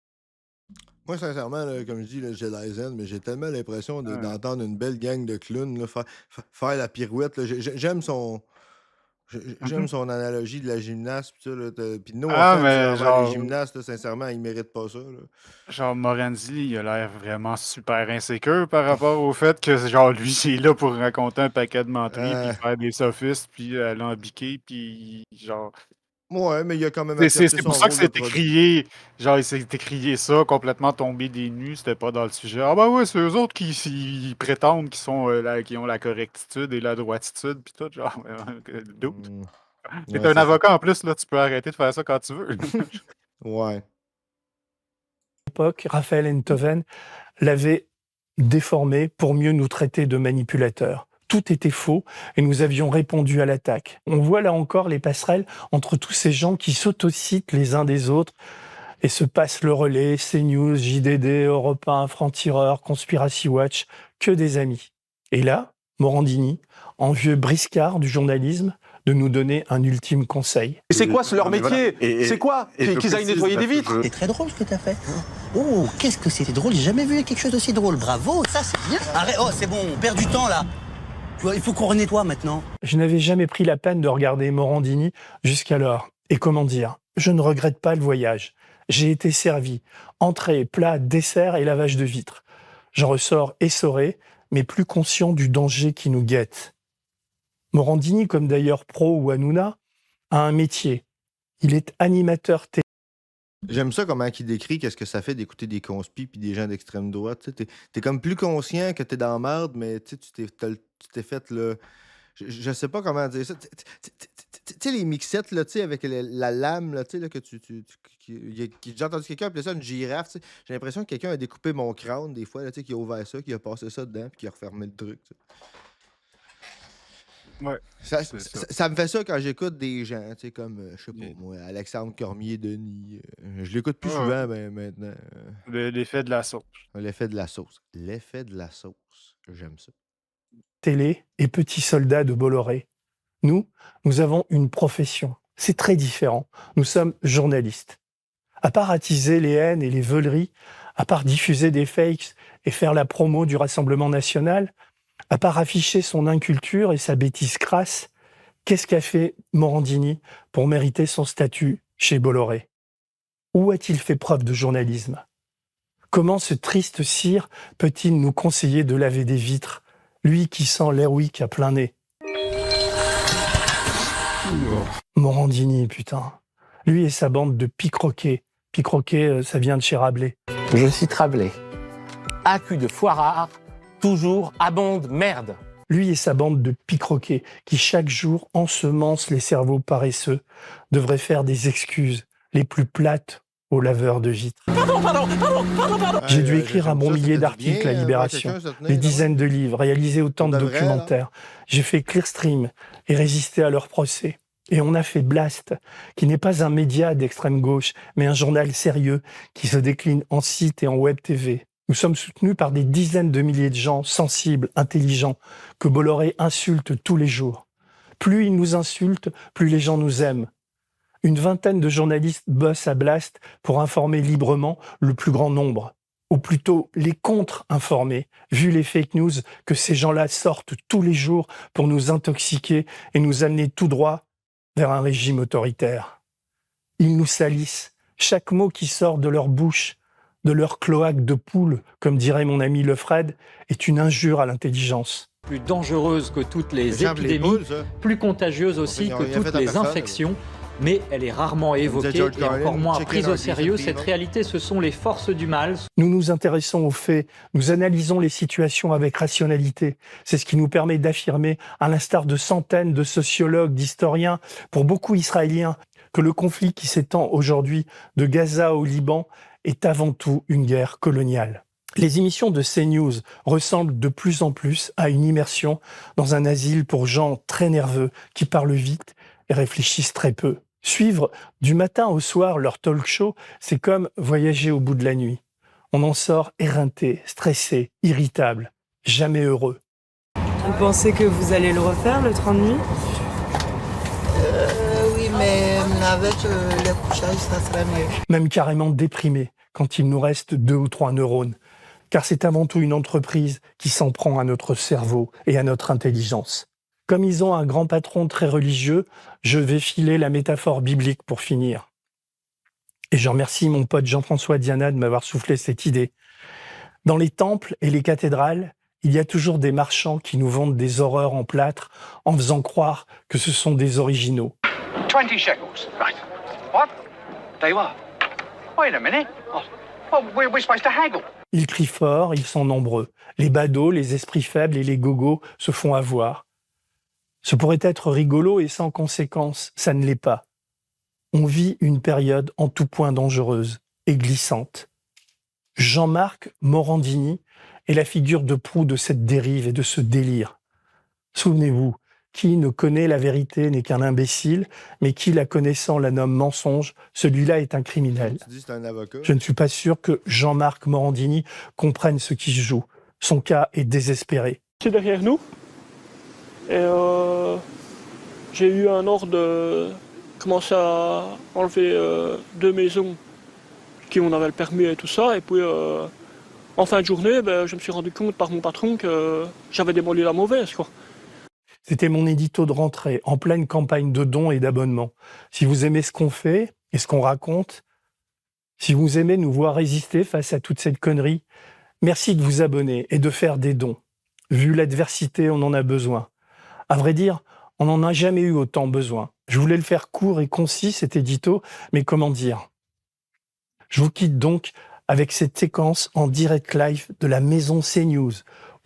Moi, sincèrement, là, comme je dis, j'ai la zen, mais j'ai tellement l'impression d'entendre une belle gang de clowns là, faire la pirouette. Là. J'aime son analogie de la gymnaste. Puis de les gymnastes, là, sincèrement, ils méritent pas ça. Là. Genre, Morandini, il a l'air vraiment super insécure par rapport au fait que, genre, lui, il est là pour raconter un paquet de menteries, puis faire des sophistes, puis alambiquer, puis genre... Ouais, mais il y a quand même... C'est pour ça que c'est écrié, genre, il s'est écrié ça, complètement tombé des nues, c'était pas dans le sujet. Ah bah ouais, c'est eux autres qui prétendent qu'ils sont qui ont la correctitude et la droititude, puis tout, genre, doute. T'es un avocat en plus, là, tu peux arrêter de faire ça quand tu veux. Ouais. L'époque, Raphaël Enthoven l'avait déformé pour mieux nous traiter de manipulateurs. Tout était faux et nous avions répondu à l'attaque. On voit là encore les passerelles entre tous ces gens qui s'autocitent les uns des autres et se passent le relais, CNews, JDD, Europe 1, Franc-Tireur, Conspiracy Watch, que des amis. Et là, Morandini, en vieux briscard du journalisme, de nous donner un ultime conseil. Et c'est quoi leur métier? C'est quoi? Qu'ils aillent nettoyer des vitres? C'est très drôle ce que tu as fait. Oh, qu'est-ce que c'était drôle, j'ai jamais vu quelque chose d'aussi drôle. Bravo, ça c'est bien. Arrête, oh c'est bon, on perd du temps là. Il faut qu'on renettoie maintenant. Je n'avais jamais pris la peine de regarder Morandini jusqu'alors. Et comment dire, je ne regrette pas le voyage. J'ai été servi. Entrée, plat, dessert et lavage de vitres. J'en ressors essoré, mais plus conscient du danger qui nous guette. Morandini, comme d'ailleurs Pro ou Hanouna, a un métier. Il est animateur télé. J'aime ça comment il décrit qu'est-ce que ça fait d'écouter des conspis puis des gens d'extrême droite. T'es comme plus conscient que t'es dans la merde, mais tu t'es fait là. Je sais pas comment dire ça. Tu sais, les mixettes là, avec la lame là, que j'ai entendu quelqu'un appeler ça une girafe. T'sais. J'ai l'impression que quelqu'un a découpé mon crâne des fois, là, qui a ouvert ça, qui a passé ça dedans, puis qui a refermé le truc. T'sais. Ouais, ça me fait ça quand j'écoute des gens, comme, je sais pas, moi, Alexandre Cormier-Denis. Je l'écoute plus souvent maintenant. L'effet de la sauce. L'effet de la sauce. L'effet de la sauce. J'aime ça. Télé et petits soldats de Bolloré. Nous avons une profession. C'est très différent. Nous sommes journalistes. À part attiser les haines et les veuleries, à part diffuser des fakes et faire la promo du Rassemblement national, à part afficher son inculture et sa bêtise crasse, qu'est-ce qu'a fait Morandini pour mériter son statut chez Bolloré? Où a-t-il fait preuve de journalisme? Comment ce triste cire peut-il nous conseiller de laver des vitres, lui qui sent l'Airwick à plein nez? Morandini, putain. Lui et sa bande de pic-roquets. Pic-roquets, ça vient de chez Rabelais. Je cite Rabelais. À cul de foirard, toujours abonde merde. Lui et sa bande de pic-roquets qui chaque jour ensemencent les cerveaux paresseux devraient faire des excuses les plus plates aux laveurs de vitres. Pardon. J'ai dû écrire un bon millier d'articles à Libération, des dizaines de livres, réaliser autant de documentaires. J'ai fait Clearstream et résisté à leur procès. Et on a fait Blast, qui n'est pas un média d'extrême gauche, mais un journal sérieux qui se décline en site et en web TV. Nous sommes soutenus par des dizaines de milliers de gens sensibles, intelligents, que Bolloré insulte tous les jours. Plus il nous insulte, plus les gens nous aiment. Une vingtaine de journalistes bossent à Blast pour informer librement le plus grand nombre, ou plutôt les contre-informer, vu les fake news que ces gens-là sortent tous les jours pour nous intoxiquer et nous amener tout droit vers un régime autoritaire. Ils nous salissent. Chaque mot qui sort de leur bouche, de leur cloaque de poule, comme dirait mon ami Lefred, est une injure à l'intelligence. Plus dangereuse que toutes les épidémies, plus contagieuse aussi que toutes les infections, mais elle est rarement évoquée et encore moins prise au sérieux. Cette réalité, ce sont les forces du mal. Nous nous intéressons aux faits, nous analysons les situations avec rationalité. C'est ce qui nous permet d'affirmer, à l'instar de centaines de sociologues, d'historiens, pour beaucoup Israéliens, que le conflit qui s'étend aujourd'hui de Gaza au Liban est avant tout une guerre coloniale. Les émissions de CNews ressemblent de plus en plus à une immersion dans un asile pour gens très nerveux qui parlent vite et réfléchissent très peu. Suivre du matin au soir leur talk show, c'est comme voyager au bout de la nuit. On en sort éreinté, stressé, irritable, jamais heureux. Vous pensez que vous allez le refaire, le train de nuit ? Oui, mais avec les couchages, ça serait mieux. Même carrément déprimé quand il nous reste 2 ou 3 neurones. Car c'est avant tout une entreprise qui s'en prend à notre cerveau et à notre intelligence. Comme ils ont un grand patron très religieux, je vais filer la métaphore biblique pour finir. Et je remercie mon pote Jean-François Diana de m'avoir soufflé cette idée. Dans les temples et les cathédrales, il y a toujours des marchands qui nous vendent des horreurs en plâtre en faisant croire que ce sont des originaux. 20 shekels. Right. What? They what? Wait a minute. Well, we're supposed to haggle. Ils crient fort, ils sont nombreux. Les badauds, les esprits faibles et les gogos se font avoir. Ce pourrait être rigolo et sans conséquence, ça ne l'est pas. On vit une période en tout point dangereuse et glissante. Jean-Marc Morandini est la figure de proue de cette dérive et de ce délire. Souvenez-vous, qui ne connaît la vérité n'est qu'un imbécile, mais qui la connaissant la nomme mensonge, celui-là est un criminel. Je ne suis pas sûr que Jean-Marc Morandini comprenne ce qui se joue. Son cas est désespéré. C'est derrière nous. Et j'ai eu un ordre de commencer à enlever 2 maisons qui on avait le permis et tout ça. Et puis en fin de journée, je me suis rendu compte par mon patron que j'avais démoli la mauvaise, quoi. C'était mon édito de rentrée, en pleine campagne de dons et d'abonnements. Si vous aimez ce qu'on fait et ce qu'on raconte, si vous aimez nous voir résister face à toute cette connerie, merci de vous abonner et de faire des dons. Vu l'adversité, on en a besoin. À vrai dire, on n'en a jamais eu autant besoin. Je voulais le faire court et concis, cet édito, mais comment dire ? Je vous quitte donc avec cette séquence en direct live de la maison CNews,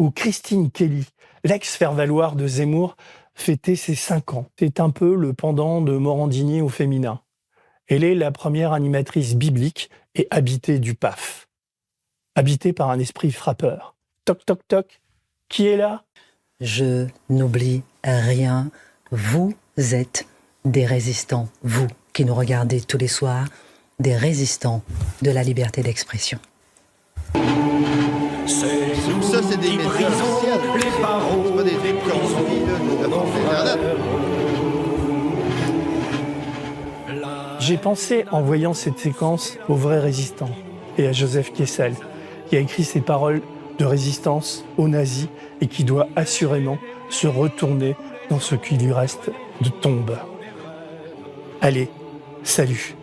où Christine Kelly, l'ex-faire-valoir de Zemmour, fêtait ses 5 ans. C'est un peu le pendant de Morandini au féminin. Elle est la première animatrice biblique et habitée du PAF. Habitée par un esprit frappeur. Toc, toc, toc. Qui est là? Je n'oublie rien. Vous êtes des résistants, vous qui nous regardez tous les soirs, des résistants de la liberté d'expression. Ça, c'est des médias officiels. C'est pas des trucs construits Internet. J'ai pensé, en voyant cette séquence, aux vrais résistants et à Joseph Kessel, qui a écrit ces paroles de résistance aux nazis et qui doit assurément se retourner dans ce qui lui reste de tombe. Allez, salut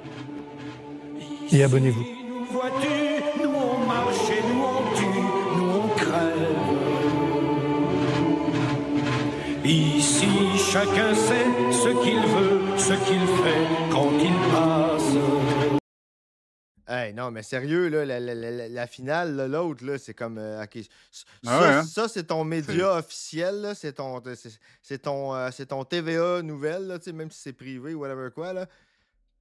et abonnez-vous. Nous on marche et nous on tue, nous on crève. Ici chacun sait ce qu'il veut, ce qu'il fait quand il passe. Hey, non, mais sérieux, là, la finale, là, l'autre, là, c'est comme... ok. Ça, c'est ton média officiel, là, c'est ton TVA nouvelle, là, même si c'est privé ou whatever quoi, là.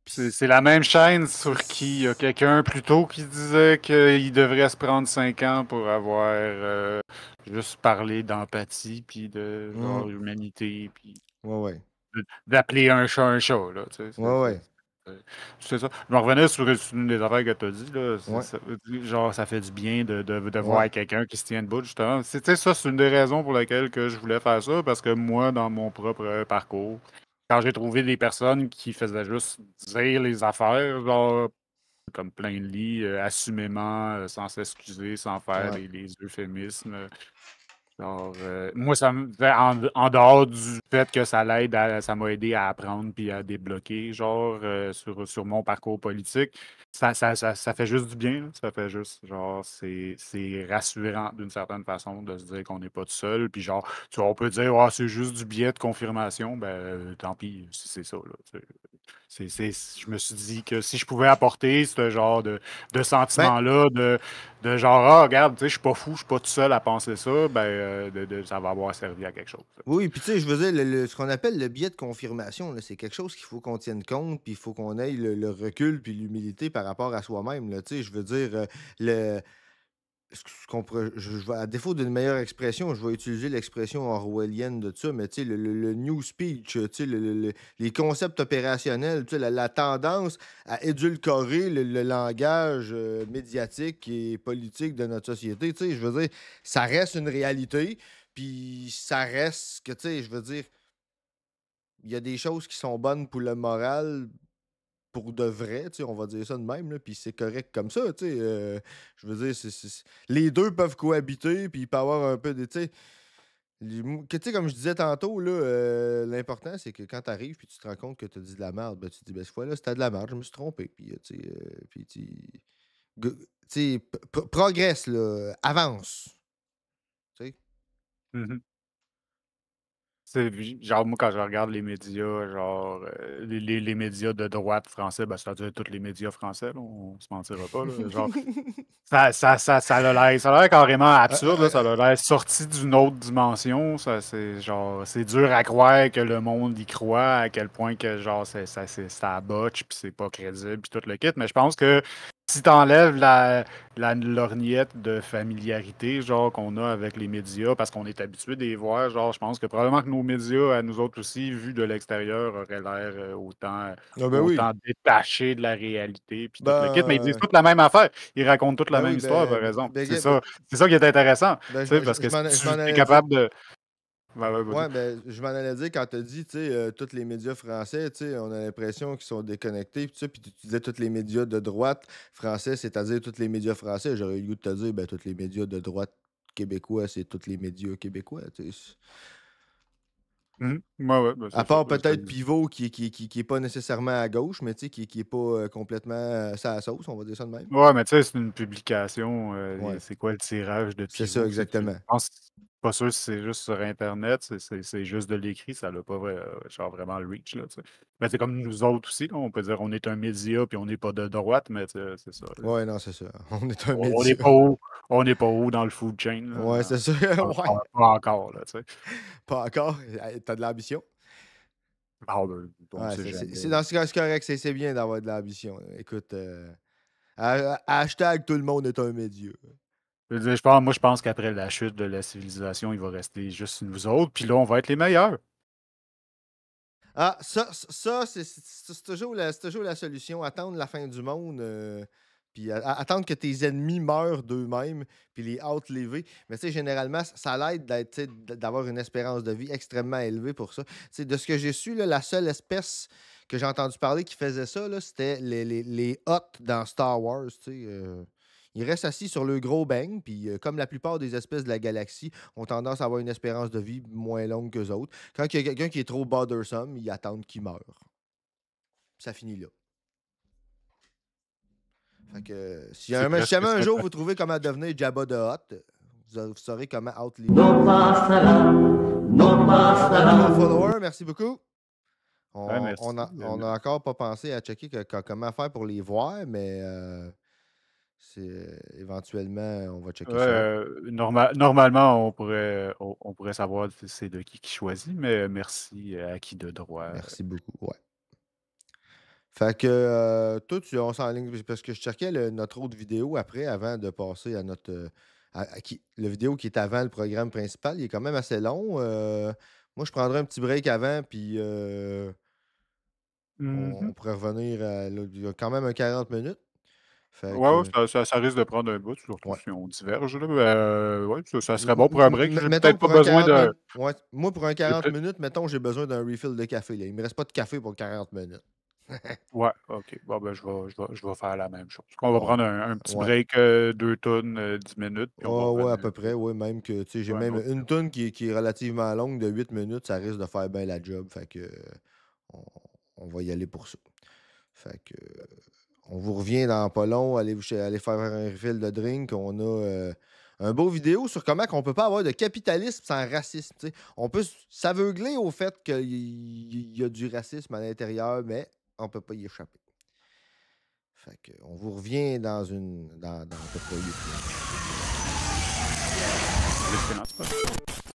C'est la même chaîne sur qui il y a quelqu'un plus tôt qui disait qu'il devrait se prendre 5 ans pour avoir juste parlé d'empathie, puis de genre, humanité, puis d'appeler un chat, là, tu sais. C'est ça. Je me revenais sur une des affaires que tu as dit, là. Genre, ça fait du bien de voir quelqu'un qui se tient debout, justement. Ça, c'est une des raisons pour lesquelles que je voulais faire ça, parce que moi, dans mon propre parcours, quand j'ai trouvé des personnes qui faisaient juste dire les affaires, genre, comme plein de lits, assumément, sans s'excuser, sans faire les euphémismes. Genre, moi, ça me fait en dehors du fait que ça l'aide, ça m'a aidé à apprendre puis à débloquer, genre, sur mon parcours politique. Ça fait juste du bien, là. Ça fait juste, genre, c'est rassurant d'une certaine façon de se dire qu'on n'est pas tout seul. Puis, genre, tu vois, on peut dire, ah, c'est juste du biais de confirmation. Ben, tant pis, si c'est ça, là. Je me suis dit que si je pouvais apporter ce genre de sentiment-là, de genre, ah, regarde, tu sais, je suis pas fou, je suis pas tout seul à penser ça, ben, ça va avoir servi à quelque chose. Oui, puis tu sais, je veux dire, ce qu'on appelle le biais de confirmation, c'est quelque chose qu'il faut qu'on tienne compte, puis il faut qu'on ait le recul puis l'humilité par rapport à soi-même. Tu sais, je veux dire, à défaut d'une meilleure expression, je vais utiliser l'expression orwellienne de ça, mais tu sais, le new speech, tu sais, les concepts opérationnels, tu sais, la tendance à édulcorer le langage médiatique et politique de notre société, tu sais, je veux dire, ça reste une réalité, puis ça reste que, tu sais, je veux dire, il y a des choses qui sont bonnes pour le moral, pour de vrai, tu sais, on va dire ça de même, là, puis c'est correct comme ça, tu sais. Je veux dire, les deux peuvent cohabiter, puis il peut y avoir un peu de, tu sais, comme je disais tantôt, là, l'important, c'est que quand tu arrives, puis tu te rends compte que tu as dit de la merde, ben, tu te dis, ben, cette fois-là, c'était de la merde, je me suis trompé, puis, tu sais, progresse, là, avance, tu sais. Genre, moi, quand je regarde les médias, genre, les médias de droite français, ben, c'est-à-dire tous les médias français, là, on se mentira pas, là, genre, ça a l'air carrément absurde, là, ça a l'air sorti d'une autre dimension, c'est dur à croire que le monde y croit, à quel point que, genre, ça botche, puis c'est pas crédible, puis tout le kit, mais je pense que si t'enlèves la lorgnette de familiarité, genre, qu'on a avec les médias, parce qu'on est habitué de les voir, genre, je pense que probablement que nos médias, à nous autres aussi, vus de l'extérieur, auraient l'air autant détachés de la réalité, puis tout le kit, mais ils disent toute la même affaire. Ils racontent toute la même histoire, par exemple. C'est ça qui est intéressant, parce que si tu es capable de... Je m'en allais dire quand tu as dit, tu sais, tous les médias français, tu sais, on a l'impression qu'ils sont déconnectés, puis tu disais tous les médias de droite français, c'est-à-dire tous les médias français. J'aurais eu le goût de te dire, ben, tous les médias de droite québécois, c'est tous les médias québécois, tu sais. À part peut-être Pivot qui est pas nécessairement à gauche, mais tu sais, qui est pas complètement à sauce, on va dire ça de même. Ouais, mais tu sais, c'est une publication. C'est quoi le tirage de Pivot? C'est ça, exactement. pas sûr si c'est juste sur Internet, c'est juste de l'écrit, ça n'a pas genre vraiment le reach, là, tu sais. Mais c'est comme nous autres aussi, là, on peut dire on est un média puis on n'est pas de droite, mais c'est ça. Ouais, non, c'est ça. On est un On média. n'est pas haut. On n'est pas haut dans le food chain. Là, ouais, c'est ça. pas, ouais. pas encore, là, tu sais. Pas encore. T'as de l'ambition? Ah, ben, ouais, c'est correct, c'est bien d'avoir de l'ambition. Écoute, hashtag tout le monde est un média. Je pense qu'après la chute de la civilisation, il va rester juste nous autres, puis là, on va être les meilleurs. Ah, ça c'est toujours la solution. Attendre la fin du monde, puis attendre que tes ennemis meurent d'eux-mêmes, puis les outliver. Mais tu sais, généralement, ça l'aide d'avoir une espérance de vie extrêmement élevée pour ça. T'sais, de ce que j'ai su, là, la seule espèce que j'ai entendu parler qui faisait ça, c'était les Hutt dans Star Wars. Ils restent assis sur le gros bang, puis comme la plupart des espèces de la galaxie ont tendance à avoir une espérance de vie moins longue qu'eux autres, quand il y a quelqu'un qui est trop bothersome, ils attendent qu'il meure. Ça finit là. Fait que si jamais un jour vous trouvez comment devenir Jabba the Hutt, vous saurez comment outliver. Follower, merci beaucoup. On a encore pas pensé à checker comment faire pour les voir, mais... éventuellement, on va checker ça. Normalement, on pourrait savoir c'est de qui choisit, mais merci à qui de droit. Merci beaucoup, ouais. Fait que toi, on s'enligne parce que je checkais notre autre vidéo après, avant de passer à notre. Le vidéo qui est avant le programme principal, il est quand même assez long. Moi, je prendrais un petit break avant, puis on pourrait revenir il y a quand même un 40 minutes. Ouais, ça risque de prendre un bout, surtout si on diverge. Là. Ouais, ça serait bon pour un break. J'ai peut-être pas besoin de. Ouais, moi, pour un 40 minutes, mettons, j'ai besoin d'un refill de café. Là. Il me reste pas de café pour 40 minutes. Ouais, OK. Bon, ben, je vais faire la même chose. On va prendre un petit break, 2 tonnes, 10 minutes. Puis ouais, à peu près. Ouais, même que, tu sais, j'ai même une tonne qui est relativement longue de 8 minutes. Ça risque de faire bien la job. Fait que, on va y aller pour ça. Fait que... On vous revient dans pas long, allez faire un refill de drink. On a un beau vidéo sur comment on ne peut pas avoir de capitalisme sans racisme. T'sais. On peut s'aveugler au fait qu'il y a du racisme à l'intérieur, mais on ne peut pas y échapper. Fait que, on vous revient dans à peu près 8 minutes.